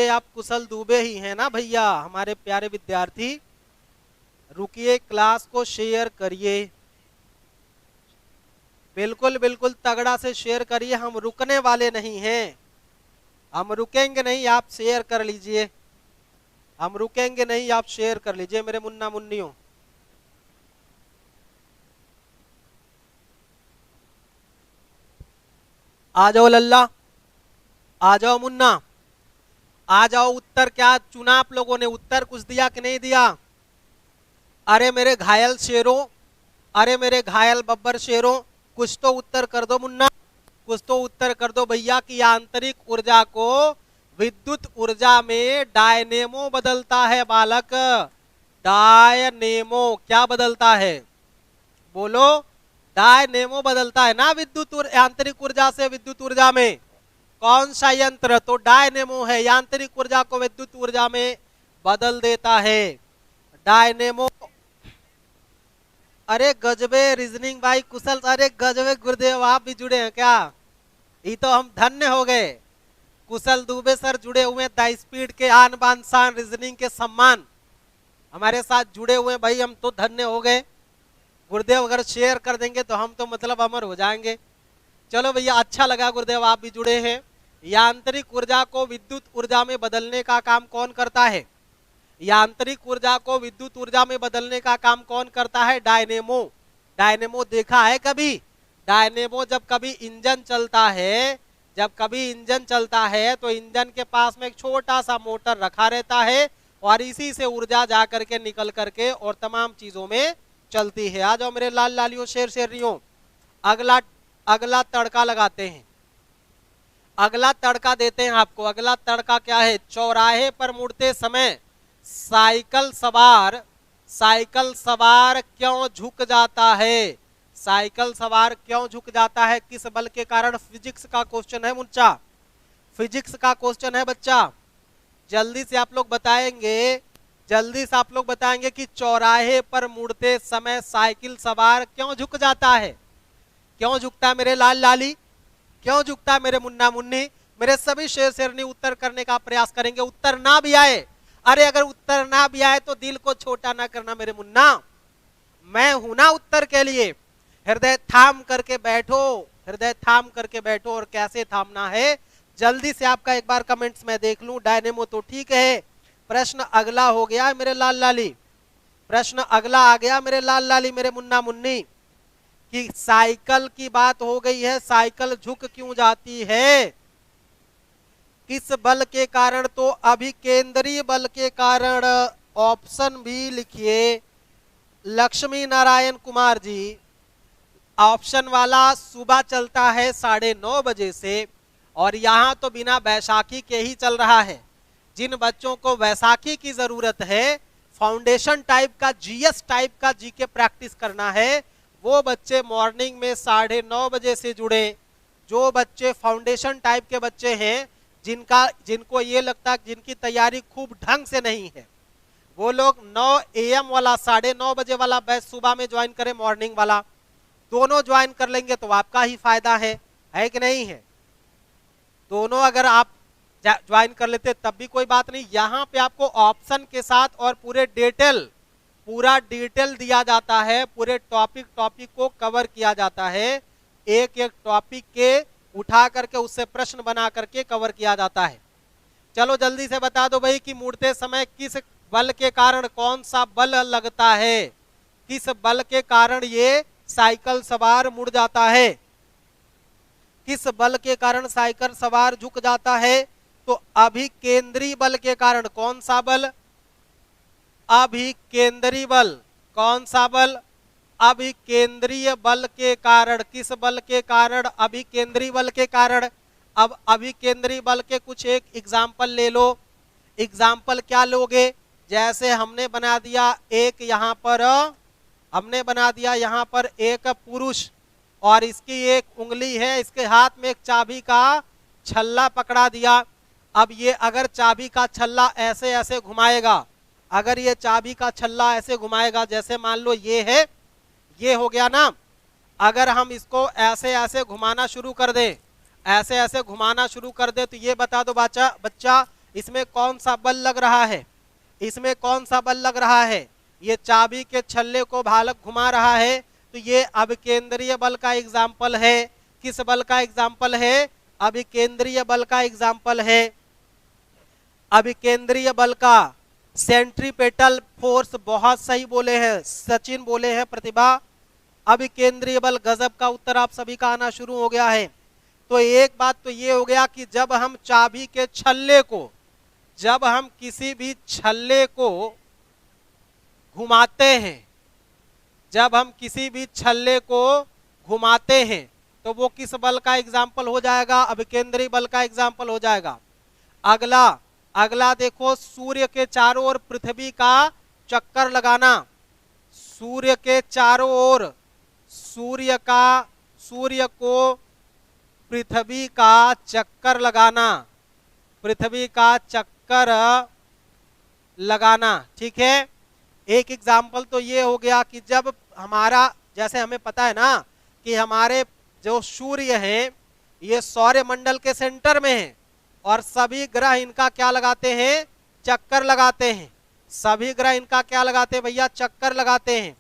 आप कुशल दुबे ही हैं ना भैया हमारे प्यारे विद्यार्थी? रुकिए, क्लास को शेयर करिए, बिल्कुल बिल्कुल तगड़ा से शेयर करिए। हम रुकने वाले नहीं हैं, हम रुकेंगे नहीं, आप शेयर कर लीजिए। हम रुकेंगे नहीं, आप शेयर कर लीजिए मेरे मुन्ना मुन्नियों। आ जाओ लल्ला, आ जाओ मुन्ना, आ जाओ। उत्तर क्या चुना आप लोगों ने? उत्तर कुछ दिया कि नहीं दिया? अरे मेरे घायल शेरों, अरे मेरे घायल बब्बर शेरों, कुछ तो उत्तर कर दो मुन्ना, कुछ तो उत्तर कर दो भैया कि आंतरिक ऊर्जा को विद्युत ऊर्जा में डायनेमो बदलता है बालक। डायनेमो क्या बदलता है? बोलो। डायनेमो बदलता है ना विद्युत आंतरिक ऊर्जा से विद्युत ऊर्जा में। कौन सा यंत्र? तो डायनेमो है, यांत्रिक ऊर्जा को विद्युत ऊर्जा में बदल देता है। डायनेमो। अरे गजबे रीजनिंग भाई कुशल, अरे गजबे गुरुदेव, आप भी जुड़े हैं क्या? ये तो हम धन्य हो गए। कुशल दुबे सर जुड़े हुए, द स्पीड के आन बान शान रीजनिंग के सम्मान हमारे साथ जुड़े हुए भाई, हम तो धन्य हो गए। गुरुदेव अगर शेयर कर देंगे तो हम तो मतलब अमर हो जाएंगे। चलो भैया, अच्छा लगा गुरुदेव आप भी जुड़े हैं। यांत्रिक ऊर्जा को विद्युत ऊर्जा में बदलने का काम कौन करता है? यांत्रिक ऊर्जा को विद्युत ऊर्जा में बदलने का काम कौन करता है? डायनेमो। डायनेमो देखा है कभी? डायनेमो जब कभी इंजन चलता है, जब कभी इंजन चलता है तो इंजन के पास में एक छोटा सा मोटर रखा रहता है और इसी से ऊर्जा जा करके निकल करके और तमाम चीजों में चलती है। आ जाओ मेरे लाल लालियों, शेर शेरियों, अगला अगला तड़का लगाते हैं, अगला तड़का देते हैं आपको। अगला तड़का क्या है? चौराहे पर मुड़ते समय साइकिल सवार क्यों झुक जाता है? साइकिल सवार क्यों झुक जाता है? किस बल के कारण? फिजिक्स का क्वेश्चन है मुन्चा, फिजिक्स का क्वेश्चन है बच्चा। जल्दी से आप लोग बताएंगे, जल्दी से आप लोग बताएंगे कि चौराहे पर मुड़ते समय साइकिल सवार क्यों झुक जाता है? क्यों झुकता है मेरे लाल लाली? क्यों झुकता है मेरे मुन्ना मुन्नी? मेरे सभी शेर शेरनी उत्तर करने का प्रयास करेंगे। उत्तर ना भी आए, अरे अगर उत्तर ना भी आए तो दिल को छोटा ना करना मेरे मुन्ना, मैं हूं ना उत्तर के लिए। हृदय थाम करके बैठो, हृदय थाम करके बैठो। और कैसे थामना है जल्दी से आपका एक बार कमेंट्स में देख लूं। डायनेमो तो ठीक है, प्रश्न अगला हो गया मेरे लाल लाली, प्रश्न अगला आ गया मेरे लाल लाली, मेरे मुन्ना मुन्नी, कि साइकिल की बात हो गई है। साइकिल झुक क्यों जाती है? किस बल के कारण? तो अभिकेंद्रीय बल के कारण। ऑप्शन भी लिखिए लक्ष्मी नारायण कुमार जी। ऑप्शन वाला सुबह चलता है 9:30 बजे से, और यहाँ तो बिना बैसाखी के ही चल रहा है। जिन बच्चों को वैसाखी की जरूरत है, फाउंडेशन टाइप का, जीएस टाइप का जीके प्रैक्टिस करना है, वो बच्चे मॉर्निंग में 9:30 बजे से जुड़े। जो बच्चे फाउंडेशन टाइप के बच्चे हैं, जिनको ये लगता है जिनकी तैयारी खूब ढंग से नहीं है, वो लोग 9 AM वाला 9:30 बजे वाला बैच सुबह में ज्वाइन करें, मॉर्निंग वाला, दोनों ज्वाइन कर लेंगे तो आपका ही फायदा है कि नहीं है? दोनों अगर आप ज्वाइन कर लेते तब भी कोई बात नहीं। यहाँ पे आपको ऑप्शन के साथ और पूरा डिटेल दिया जाता है, पूरे टॉपिक को कवर किया जाता है, एक एक टॉपिक के उठा करके उससे प्रश्न बना करके कवर किया जाता है। चलो जल्दी से बता दो भाई कि मुड़ते समय किस बल के कारण, कौन सा बल लगता है? किस बल के कारण ये साइकिल सवार मुड़ जाता है? किस बल के कारण साइकिल सवार झुक जाता है? तो अभिकेंद्रीय बल के कारण। कौन सा बल? अभिकेंद्रीय बल। कौन सा बल? अभिकेंद्रीय बल के कारण। किस बल के कारण? अभिकेंद्रीय बल के कारण। अब अभिकेंद्रीय बल के कुछ एक एग्जाम्पल ले लो। एग्जाम्पल क्या लोगे? जैसे हमने बना दिया एक यहाँ पर, हमने बना दिया यहाँ पर एक पुरुष और इसकी एक उंगली है, इसके हाथ में एक चाबी का छल्ला पकड़ा दिया। अब ये अगर चाबी का छल्ला ऐसे ऐसे घुमाएगा, अगर ये चाबी का छल्ला ऐसे घुमाएगा, जैसे मान लो ये है, ये हो गया ना, अगर हम इसको ऐसे ऐसे घुमाना शुरू कर दें, ऐसे ऐसे घुमाना शुरू कर दे, तो ये बता दो बच्चा इसमें कौन सा बल लग रहा है? इसमें कौन सा बल लग रहा है? ये चाबी के छल्ले को बालक घुमा रहा है, तो ये अभिकेंद्रीय बल का एग्जाम्पल है। किस बल का एग्जाम्पल है? अभिकेंद्रीय बल का एग्जाम्पल है। अभिकेंद्रीय बल का सेंट्रीपेटल फोर्स, बहुत सही बोले हैं सचिन, बोले हैं प्रतिभा। अभिकेंद्रीय बल, गजब का उत्तर आप सभी का आना शुरू हो गया है। तो एक बात तो ये हो गया कि जब हम चाबी के छल्ले को, जब हम किसी भी छल्ले को घुमाते हैं, जब हम किसी भी छल्ले को घुमाते हैं तो वो किस बल का एग्जाम्पल हो जाएगा? अभिकेंद्रीय बल का एग्जाम्पल हो जाएगा। अगला अगला देखो, सूर्य के चारों ओर पृथ्वी का चक्कर लगाना। सूर्य के चारों ओर, सूर्य को पृथ्वी का चक्कर लगाना, पृथ्वी का चक्कर लगाना, ठीक है। एक एग्जाम्पल तो ये हो गया कि जब हमारा, जैसे हमें पता है ना कि हमारे जो सूर्य है ये सौर मंडल के सेंटर में है और सभी ग्रह इनका क्या लगाते हैं? चक्कर लगाते हैं। सभी ग्रह इनका क्या लगाते हैं भैया? चक्कर लगाते हैं।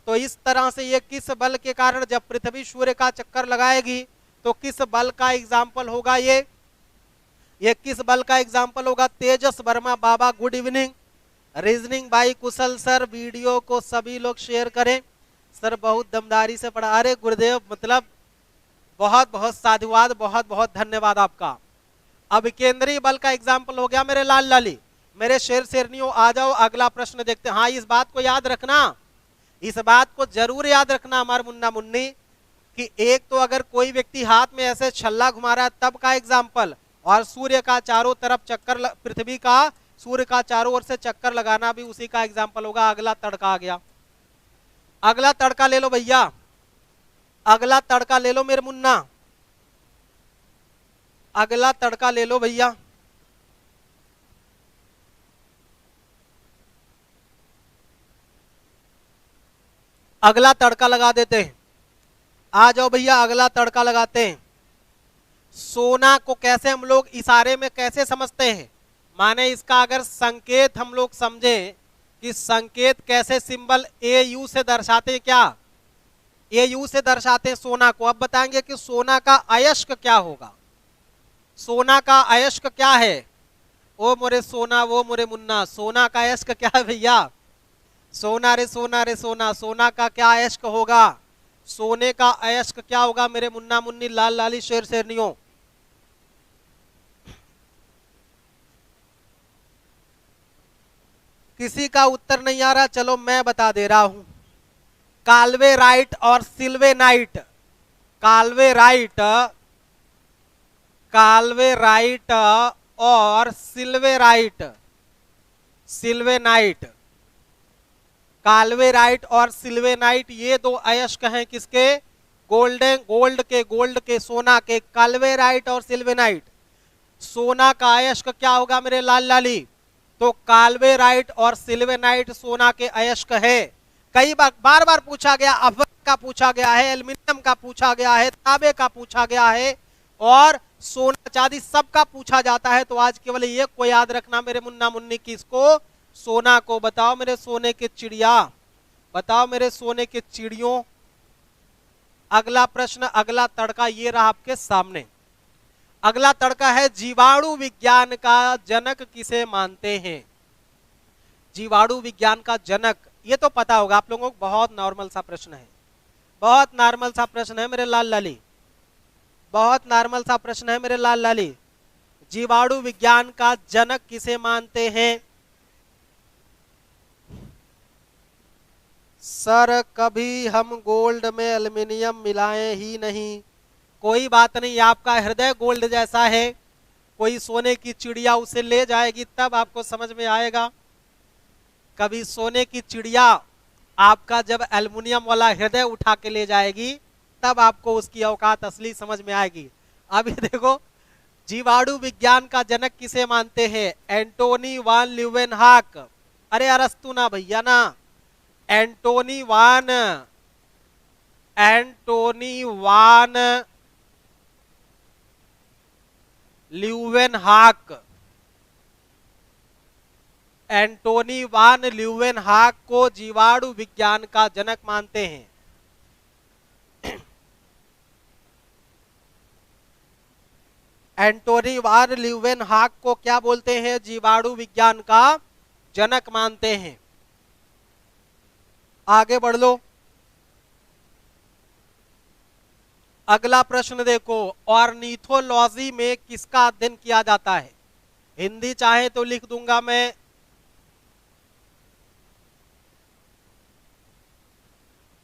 तो इस तरह से ये किस बल के कारण, जब पृथ्वी सूर्य का चक्कर लगाएगी तो किस बल का एग्जाम्पल होगा? ये किस बल का एग्जाम्पल होगा? Tejas Verma Baba, good evening. Reasoning by Kushal sir, video को सभी लोग शेयर करें। सर बहुत दमदारी से पढ़ा। अरे गुरुदेव, मतलब बहुत बहुत साधुवाद, बहुत बहुत धन्यवाद आपका। अब केंद्रीय बल का एग्जाम्पल हो गया मेरे लाल लाली। मेरे शेर शेरनियों आ जाओ, अगला प्रश्न देखते हैं। हाँ, इस बात को याद रखना, इस बात को जरूर याद रखना हमारे मुन्ना मुन्नी, कि एक तो अगर कोई व्यक्ति हाथ में ऐसे छल्ला घुमा रहा है तब का एग्जाम्पल, और सूर्य का चारों तरफ चक्कर, पृथ्वी का सूर्य का चारों ओर से चक्कर लगाना भी उसी का एग्जाम्पल होगा। अगला तड़का आ गया, अगला तड़का ले लो भैया, अगला तड़का ले लो मेरे मुन्ना, अगला तड़का ले लो भैया। अगला तड़का लगा देते हैं, आ जाओ भैया, अगला तड़का लगाते हैं। सोना को कैसे हम लोग इशारे में कैसे समझते हैं? माने इसका अगर संकेत हम लोग समझें कि संकेत कैसे, सिंबल ए यू से दर्शाते हैं, क्या ए यू से दर्शाते हैं सोना को। अब बताएंगे कि सोना का अयस्क क्या होगा, सोना का अयस्क क्या है? ओ मोरे सोना, वो मोरे मुन्ना, सोना का अयस्क क्या है भैया? सोना रे सोना रे सोना, सोना का क्या अयस्क होगा? सोने का अयस्क क्या होगा मेरे मुन्ना मुन्नी, लाल लाली, शेर शेरनियों? किसी का उत्तर नहीं आ रहा, चलो मैं बता दे रहा हूं। काल्वेराइट और सिल्वेनाइट, काल्वेराइट, काल्वेराइट और सिल्वेराइट, सिल्वेनाइट, काल्वेराइट और सिल्वेनाइट, ये दो अयस्क हैं किसके? गोल्डन, गोल्ड के, सोना के। काल्वेराइट और सिल्वेनाइट, सोना का अयस्क क्या होगा मेरे लाल लाली? तो काल्वेराइट और सिल्वेनाइट सोना के अयस्क है। कई बार बार पूछा गया, अफर का पूछा गया है, एल्युमिनियम का पूछा गया है, तांबे का पूछा गया है, और सोना चांदी सबका पूछा जाता है। तो आज केवल ये को याद रखना मेरे मुन्ना मुन्नी, किसको? सोना को। बताओ मेरे सोने के चिड़िया, बताओ मेरे सोने के चिड़ियों। अगला प्रश्न, अगला तड़का ये रहा आपके सामने। अगला तड़का है, जीवाणु विज्ञान का जनक किसे मानते हैं? जीवाणु विज्ञान का जनक, ये तो पता होगा आप लोगों को, बहुत नॉर्मल सा प्रश्न है, बहुत नॉर्मल सा प्रश्न है मेरे लाल लाली, बहुत नॉर्मल सा प्रश्न है मेरे लाल लाली। जीवाणु विज्ञान का जनक किसे मानते हैं? सर कभी हम गोल्ड में एल्युमिनियम मिलाएं ही नहीं। कोई बात नहीं, आपका हृदय गोल्ड जैसा है, कोई सोने की चिड़िया उसे ले जाएगी तब आपको समझ में आएगा। कभी सोने की चिड़िया आपका जब एल्युमिनियम वाला हृदय उठा के ले जाएगी तब आपको उसकी औकात असली समझ में आएगी। अभी देखो, जीवाणु विज्ञान का जनक किसे मानते हैं? एंटोनी वान ल्यूवेनहॉक। अरे अरस्तु ना भैया ना, एंटोनी वान ल्यूवेनहॉक, एंटोनी वान ल्यूवेनहॉक को जीवाणु विज्ञान का जनक मानते हैं। एंटोनी वान ल्यूवेनहॉक को क्या बोलते हैं? जीवाणु विज्ञान का जनक मानते हैं। आगे बढ़ लो। अगला प्रश्न देखो, ऑर्निथोलॉजी में किसका अध्ययन किया जाता है? हिंदी चाहे तो लिख दूंगा मैं।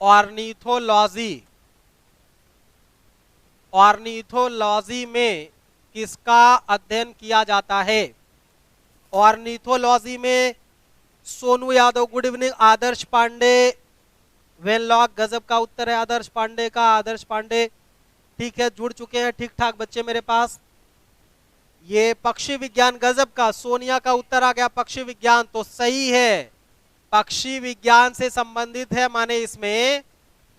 ऑर्निथोलॉजी, ऑर्निथोलॉजी में किसका अध्ययन किया जाता है? ऑर्निथोलॉजी में सोनू यादव गुड इवनिंग, आदर्श पांडे वेनलॉक गजब का उत्तर है आदर्श पांडे का। आदर्श पांडे ठीक है, जुड़ चुके हैं ठीक ठाक बच्चे मेरे पास। ये पक्षी विज्ञान गजब का, सोनिया का उत्तर आ गया पक्षी विज्ञान, तो सही है, पक्षी विज्ञान से संबंधित है, माने इसमें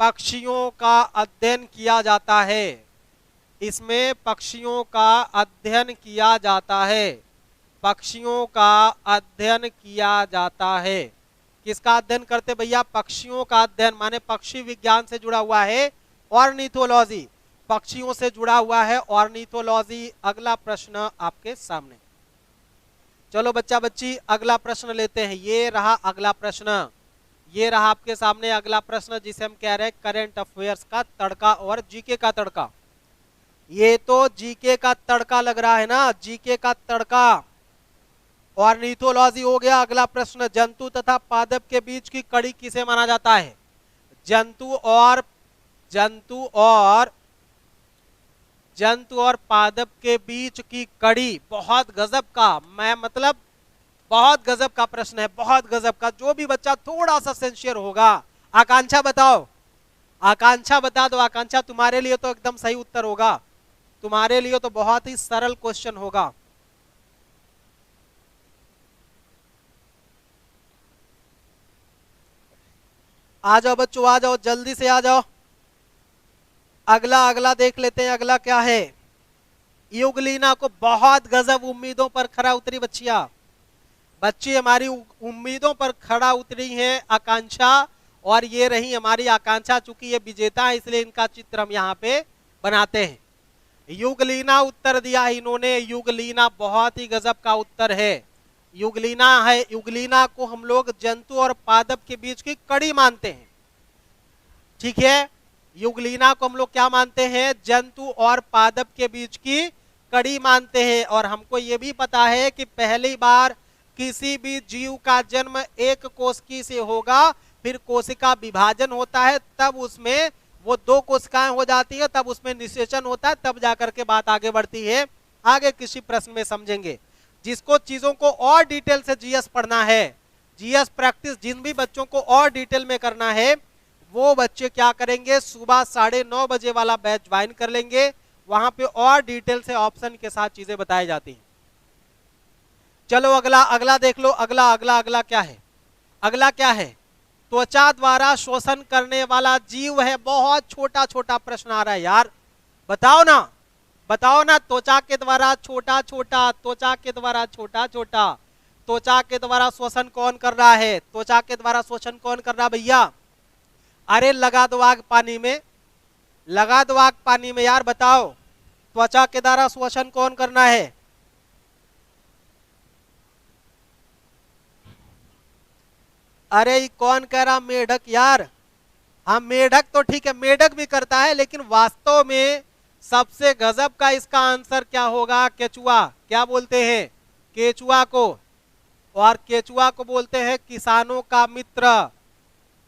पक्षियों का अध्ययन किया जाता है, इसमें पक्षियों का अध्ययन किया जाता है, पक्षियों का अध्ययन किया जाता है। किसका अध्ययन करते भैया? पक्षियों का अध्ययन, माने पक्षी विज्ञान से जुड़ा हुआ है ऑर्निथोलॉजी, पक्षियों से जुड़ा हुआ है ऑर्निथोलॉजी। अगला प्रश्न आपके सामने। चलो बच्चा बच्ची अगला प्रश्न लेते हैं। ये रहा अगला प्रश्न, ये रहा आपके सामने अगला प्रश्न, जिसे हम कह रहे हैं करंट अफेयर्स का तड़का और जीके का तड़का। ये तो जीके का तड़का लग रहा है ना, जीके का तड़का। ऑर्निथोलॉजी हो गया। अगला प्रश्न, जंतु तथा पादप के बीच की कड़ी किसे माना जाता है? जंतु और पादप के बीच की कड़ी। बहुत गजब का, मैं मतलब बहुत गजब का प्रश्न है, बहुत गजब का। जो भी बच्चा थोड़ा सा सिंसियर होगा, आकांक्षा बताओ, आकांक्षा बता दो। आकांक्षा तुम्हारे लिए तो एकदम सही उत्तर होगा, तुम्हारे लिए तो बहुत ही सरल क्वेश्चन होगा। आ जाओ बच्चों, आ जाओ, जल्दी से आ जाओ। अगला देख लेते हैं, अगला क्या है? युगलीना को बहुत गजब उम्मीदों पर खरा उतरी बच्चियां, बच्ची हमारी उम्मीदों पर खड़ा उतरी हैं आकांक्षा, और ये रही हमारी आकांक्षा। चूंकि ये विजेता है इसलिए इनका चित्र हम यहाँ पे बनाते हैं। युगलीना उत्तर दिया इन्होंने, युगलीना बहुत ही गजब का उत्तर है, युगलीना है। युगलीना को हम लोग जंतु और पादप के बीच की कड़ी मानते हैं, ठीक है। युगलीना को हम लोग क्या मानते हैं? जंतु और पादप के बीच की कड़ी मानते हैं। और हमको ये भी पता है कि पहली बार किसी भी जीव का जन्म एक कोशिका से होगा, फिर कोशिका विभाजन होता है, तब उसमें वो 2 कोशिकाएं हो जाती है, तब उसमें निषेचन होता है, तब जाकर के बात आगे बढ़ती है। आगे किसी प्रश्न में समझेंगे। जिसको चीजों को और डिटेल से जीएस पढ़ना है, जीएस प्रैक्टिस जिन भी बच्चों को और डिटेल में करना है, वो बच्चे क्या करेंगे? सुबह 9:30 बजे वाला बैच ज्वाइन कर लेंगे, वहां पे और डिटेल से ऑप्शन के साथ चीजें बताई जाती हैं। चलो अगला देख लो। अगला क्या है? अगला क्या है? त्वचा द्वारा शोषण करने वाला जीव है। बहुत छोटा छोटा प्रश्न आ रहा है यार, बताओ ना, बताओ ना। त्वचा के द्वारा छोटा छोटा, त्वचा के द्वारा छोटा छोटा, त्वचा के द्वारा शोषण कौन कर रहा है? त्वचा के द्वारा शोषण कौन कर रहा है भैया? अरे लगा दो आग पानी में, लगा दो आग पानी में यार, बताओ त्वचा के द्वारा शोषण कौन करना है? अरे कौन कह रहा मेढक यार? हाँ मेढक तो ठीक है, मेढक भी करता है, लेकिन वास्तव में सबसे गजब का इसका आंसर क्या होगा? केचुआ। क्या बोलते हैं? केचुआ को। और केचुआ को बोलते हैं किसानों का मित्र,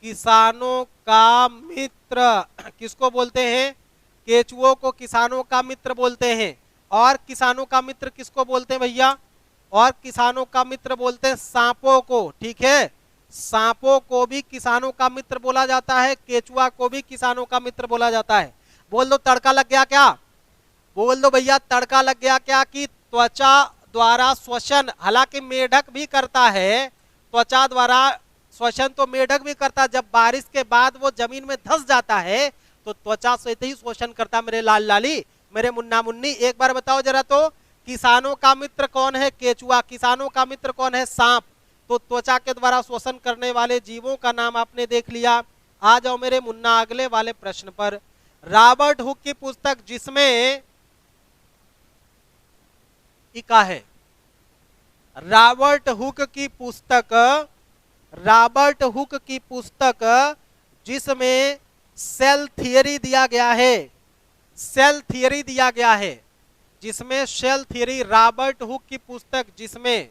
किसानों का मित्र। किसको बोलते हैं? केचुओं को किसानों का मित्र बोलते हैं। और किसानों का मित्र किसको बोलते हैं भैया? और किसानों का मित्र बोलते हैं सांपों को, ठीक है। सांपों को भी किसानों का मित्र बोला जाता है, केचुआ को भी किसानों का मित्र बोला जाता है। बोल दो तड़का लग गया क्या? बोल दो भैया तड़का लग गया क्या? कि त्वचा द्वारा श्वसन, हालांकि मेढक भी करता है त्वचा द्वारा श्वसन, तो मेढक भी करता, जब बारिश के बाद वो जमीन में धंस जाता है तो त्वचा से ही शोषण करता। मेरे लाल लाली, मेरे मुन्ना मुन्नी, एक बार बताओ जरा तो, किसानों का मित्र कौन है? केचुआ। किसानों का मित्र कौन है? सांप। तो त्वचा के द्वारा शोषण करने वाले जीवों का नाम आपने देख लिया। आ जाओ मेरे मुन्ना अगले वाले प्रश्न पर। रॉबर्ट हुक की पुस्तक जिसमें इका है, रॉबर्ट हुक की पुस्तक, रॉबर्ट हुक की पुस्तक जिसमें सेल थियरी दिया गया है, सेल थियरी दिया गया है, जिसमें सेल थियरी, रॉबर्ट हुक की पुस्तक जिसमें,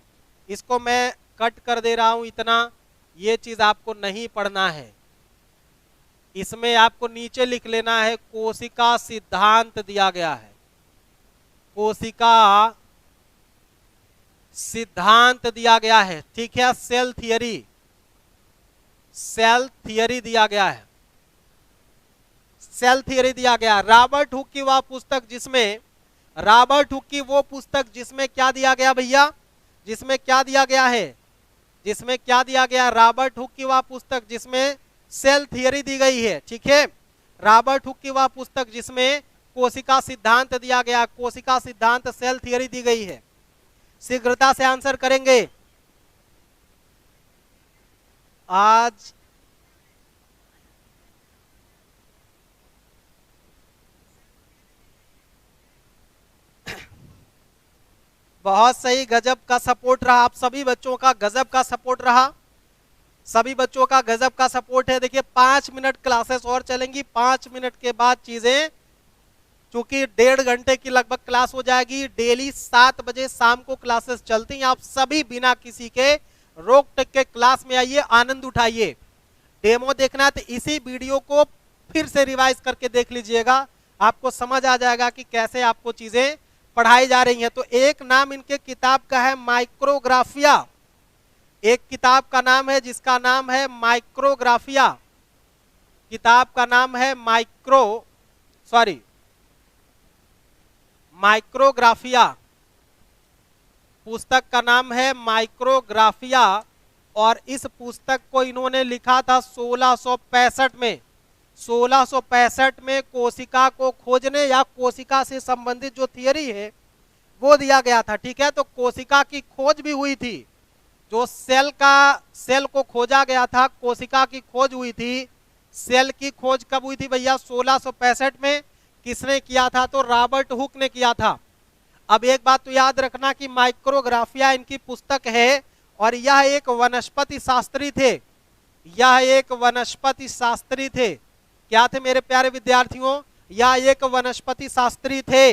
इसको मैं कट कर दे रहा हूं इतना, ये चीज आपको नहीं पढ़ना है, इसमें आपको नीचे लिख लेना है कोशिका सिद्धांत दिया गया है, कोशिका सिद्धांत दिया गया है, ठीक है। सेल थियरी, सेल थियरी दिया गया है, सेल थियरी दिया गया। रॉबर्ट हुक की वह पुस्तक जिसमें, रॉबर्ट हुक की वो पुस्तक जिसमें क्या दिया गया भैया, जिसमें क्या दिया गया है, जिसमें क्या दिया गया, रॉबर्ट हुक की वह पुस्तक जिसमें सेल थियरी दी गई है, ठीक है। रॉबर्ट हुक की वह पुस्तक जिसमें कोशिका सिद्धांत दिया गया, कोशिका सिद्धांत, सेल थियरी दी गई है। शीघ्रता से आंसर करेंगे। आज बहुत सही, गजब का सपोर्ट रहा, आप सभी बच्चों का गजब का सपोर्ट रहा, सभी बच्चों का गजब का सपोर्ट है। देखिए 5 मिनट क्लासेस और चलेंगी, 5 मिनट के बाद चीजें, चूंकि 1.5 घंटे की लगभग क्लास हो जाएगी, डेली 7 बजे शाम को क्लासेस चलती हैं। आप सभी बिना किसी के रोक टोक के क्लास में आइए, आनंद उठाइए। डेमो देखना है तो इसी वीडियो को फिर से रिवाइज करके देख लीजिएगा, आपको समझ आ जाएगा कि कैसे आपको चीजें पढ़ाई जा रही हैं। तो एक नाम इनके किताब का है माइक्रोग्राफिया, एक किताब का नाम है जिसका नाम है माइक्रोग्राफिया, किताब का नाम है माइक्रोग्राफिया, पुस्तक का नाम है माइक्रोग्राफिया। और इस पुस्तक को इन्होंने लिखा था 1665 में, 1665 में कोशिका को खोजने या कोशिका से संबंधित जो थियरी है वो दिया गया था, ठीक है। तो कोशिका की खोज भी हुई थी, जो सेल को खोजा गया था, कोशिका की खोज हुई थी। सेल की खोज कब हुई थी भैया, 1665 में। किसने किया था, तो रॉबर्ट हुक ने किया था। अब एक बात तो याद रखना कि माइक्रोग्राफिया इनकी पुस्तक है और यह एक वनस्पति शास्त्री थे, यह एक वनस्पति शास्त्री थे। क्या थे मेरे प्यारे विद्यार्थियों, यह एक वनस्पति शास्त्री थे,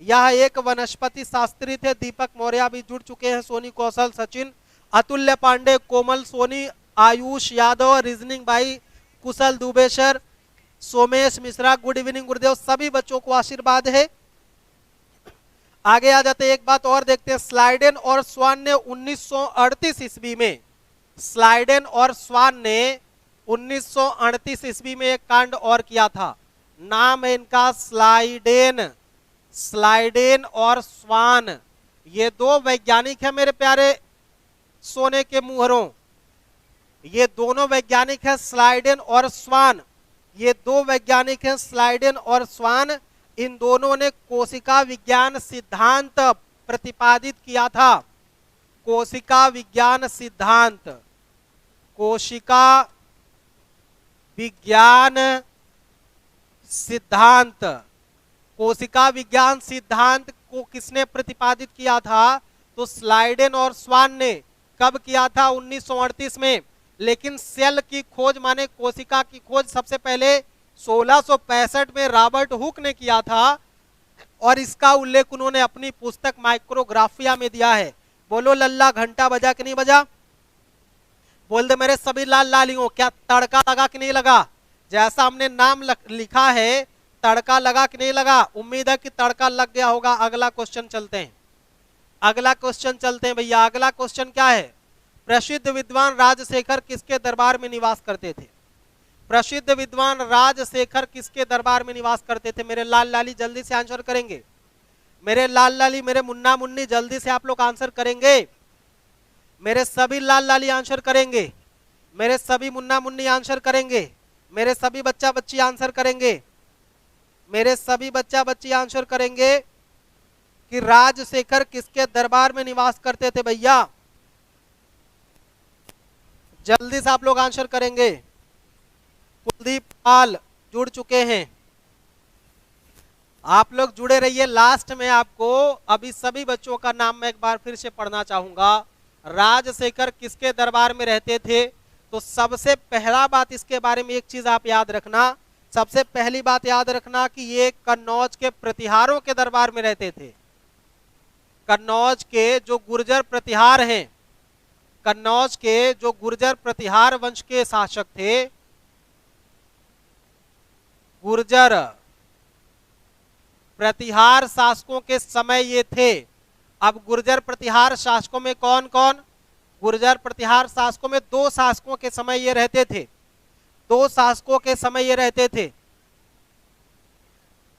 यह एक वनस्पति शास्त्री थे। दीपक मौर्य भी जुड़ चुके हैं, सोनी कौशल, सचिन, अतुल्य पांडे, कोमल सोनी, आयुष यादव, रीजनिंग भाई Kushal Dubey sir, Somesh Mishra, good evening गुरुदेव, सभी बच्चों को आशीर्वाद है। आगे आ जाते, एक बात और देखते हैं। स्लाइडेन और स्वान ने 1938 ईस्वी में, स्लाइडेन और स्वान ने 1938 ईस्वी में एक कांड और किया था, नाम है इनका स्लाइडेन, स्लाइडेन और स्वान। ये दो वैज्ञानिक हैं मेरे प्यारे सोने के मुहरों, ये दोनों वैज्ञानिक हैं स्लाइडेन और स्वान, ये दो वैज्ञानिक हैं स्लाइडेन और स्वान। इन दोनों ने कोशिका विज्ञान सिद्धांत प्रतिपादित किया था, कोशिका विज्ञान सिद्धांत, कोशिका विज्ञान सिद्धांत, कोशिका विज्ञान सिद्धांत को किसने प्रतिपादित किया था, तो स्लाइडेन और स्वान ने। कब किया था, 1938 में। लेकिन सेल की खोज माने कोशिका की खोज सबसे पहले 1665 में रॉबर्ट हुक ने किया था और इसका उल्लेख उन्होंने अपनी पुस्तक माइक्रोग्राफिया में दिया है। बोलो लल्ला, घंटा बजा कि नहीं बजा, बोल दे मेरे सभी लाल लालियों, क्या तड़का लगा कि नहीं लगा, जैसा हमने नाम लिखा है तड़का लगा कि नहीं लगा। उम्मीद है कि तड़का लग गया होगा। अगला क्वेश्चन चलते हैं, अगला क्वेश्चन चलते हैं भैया। अगला क्वेश्चन क्या है, प्रसिद्ध विद्वान राजशेखर किसके दरबार में निवास करते थे, प्रसिद्ध विद्वान राजशेखर किसके दरबार में निवास करते थे। मेरे लाल लाली जल्दी से आंसर करेंगे, मेरे लाल लाली, मेरे मुन्ना मुन्नी जल्दी से आप लोग आंसर करेंगे, मेरे सभी लाल लाली आंसर करेंगे, मेरे सभी मुन्ना मुन्नी आंसर करेंगे, मेरे सभी बच्चा बच्ची आंसर करेंगे, मेरे सभी बच्चा बच्ची आंसर करेंगे कि राजशेखर किसके दरबार में निवास करते थे भैया। जल्दी से आप लोग आंसर करेंगे। कुलदीप पाल जुड़ चुके हैं, आप लोग जुड़े रहिए। लास्ट में आपको अभी सभी बच्चों का नाम मैं एक बार फिर से पढ़ना चाहूंगा। राजशेखर किसके दरबार में रहते थे? तो सबसे पहला बात इसके बारे में एक चीज आप याद रखना, सबसे पहली बात याद रखना कि ये कन्नौज के प्रतिहारों के दरबार में रहते थे। कन्नौज के जो गुर्जर प्रतिहार हैं, कन्नौज के जो गुर्जर प्रतिहार वंश के शासक थे, गुर्जर प्रतिहार शासकों के समय ये थे। अब गुर्जर प्रतिहार शासकों में कौन कौन? गुर्जर प्रतिहार शासकों में दो शासकों के समय ये रहते थे, दो शासकों के समय ये रहते थे।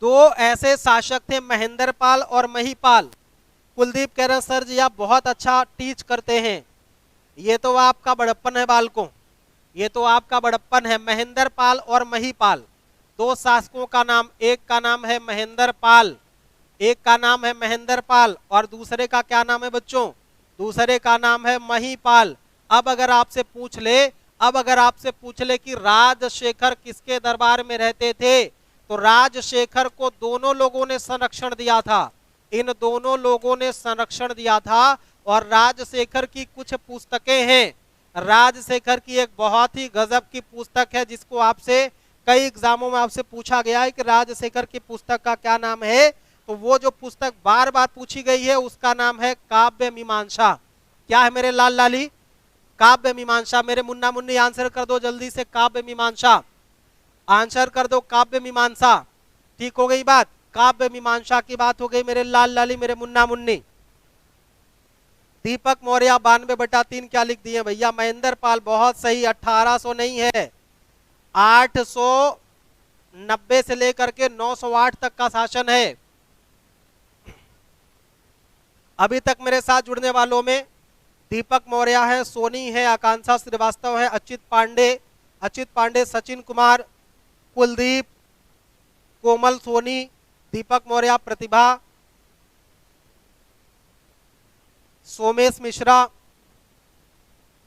दो ऐसे शासक थे, महेंद्रपाल और महीपाल। कुलदीप कह रहे सर जी आप बहुत अच्छा टीच करते हैं, ये तो आपका बड़प्पन है बालकों, ये तो आपका बड़प्पन है। महेंद्रपाल और महीपाल दो शासकों का नाम, एक का नाम है महेंद्रपाल, एक का नाम है महेंद्रपाल और दूसरे का क्या नाम है बच्चों? दूसरे का नाम है महीपाल। अब अगर आपसे पूछ ले कि राजशेखर किसके दरबार में रहते थे, तो राजशेखर को दोनों लोगों ने संरक्षण दिया था, इन दोनों लोगों ने संरक्षण दिया था। और राजशेखर की कुछ पुस्तकें हैं, राजशेखर की एक बहुत ही गजब की पुस्तक है जिसको आपसे कई एग्जामों में आपसे पूछा गया है कि राजशेखर की पुस्तक का क्या नाम है। तो वो जो पुस्तक बार बार पूछी गई है उसका नाम है काव्य मीमांसा। क्या है मेरे लाल लाली? काव्य मीमांसा। मेरे मुन्ना मुन्नी आंसर कर दो जल्दी से, काव्य मीमांसा आंसर कर दो, काव्य मीमांसा। ठीक हो गई बात, काव्य मीमांसा की बात हो गई मेरे लाल लाली, मेरे मुन्ना मुन्नी। दीपक मौर्य 92/3 क्या लिख दिए भैया? महेंद्रपाल, बहुत सही। 1800 नहीं है, 890 से लेकर के 908 तक का शासन है। अभी तक मेरे साथ जुड़ने वालों में दीपक मौर्य है, सोनी है, आकांक्षा श्रीवास्तव है, अच्युत पांडे, सचिन कुमार, कुलदीप, कोमल सोनी, दीपक मौर्य, प्रतिभा, सोमेश मिश्रा,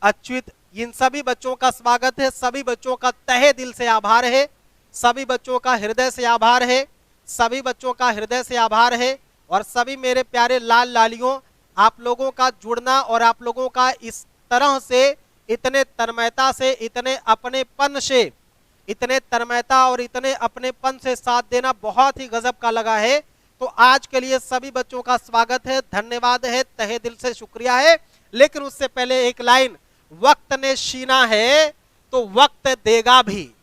अच्युत, इन सभी बच्चों का स्वागत है। सभी बच्चों का तहे दिल से आभार है, सभी बच्चों का हृदय से आभार है, सभी बच्चों का हृदय से आभार है। और सभी मेरे प्यारे लाल लालियों, आप लोगों का जुड़ना और आप लोगों का इस तरह से इतने तन्मयता से, इतने अपनेपन से, इतने तन्मयता और इतने अपनेपन से साथ देना बहुत ही गजब का लगा है। तो आज के लिए सभी बच्चों का स्वागत है, धन्यवाद है, तहे दिल से शुक्रिया है। लेकिन उससे पहले एक लाइन, वक्त ने छीना है तो वक्त देगा भी,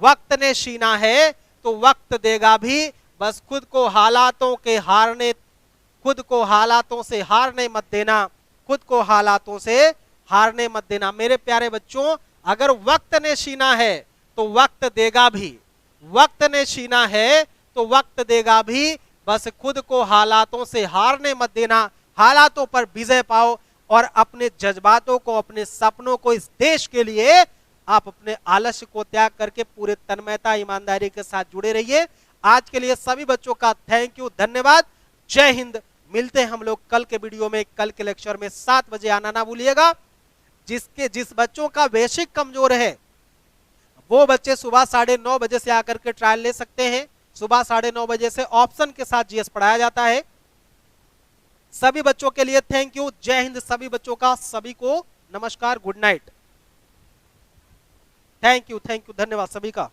वक्त ने छीना है तो वक्त देगा भी, बस खुद को हालातों से हारने मत देना, खुद को हालातों से हारने मत देना। मेरे प्यारे बच्चों, अगर वक्त ने छीना है तो वक्त देगा भी, वक्त ने छीना है तो वक्त देगा भी, बस खुद को हालातों से हारने मत देना। हालातों पर विजय पाओ और अपने जज्बातों को, अपने सपनों को, इस देश के लिए आप अपने आलस्य को त्याग करके पूरे तन्मयता ईमानदारी के साथ जुड़े रहिए। आज के लिए सभी बच्चों का थैंक यू, धन्यवाद, जय हिंद। मिलते हैं हम लोग कल के वीडियो में, कल के लेक्चर में 7 बजे आना ना भूलिएगा। जिस बच्चों का बेसिक कमजोर है वो बच्चे सुबह 9:30 बजे से आकर के ट्रायल ले सकते हैं। सुबह 9:30 बजे से ऑप्शन के साथ जीएस पढ़ाया जाता है। सभी बच्चों के लिए थैंक यू, जय हिंद सभी बच्चों का, सभी को नमस्कार, गुड नाइट। थैंक यू, धन्यवाद सभी का।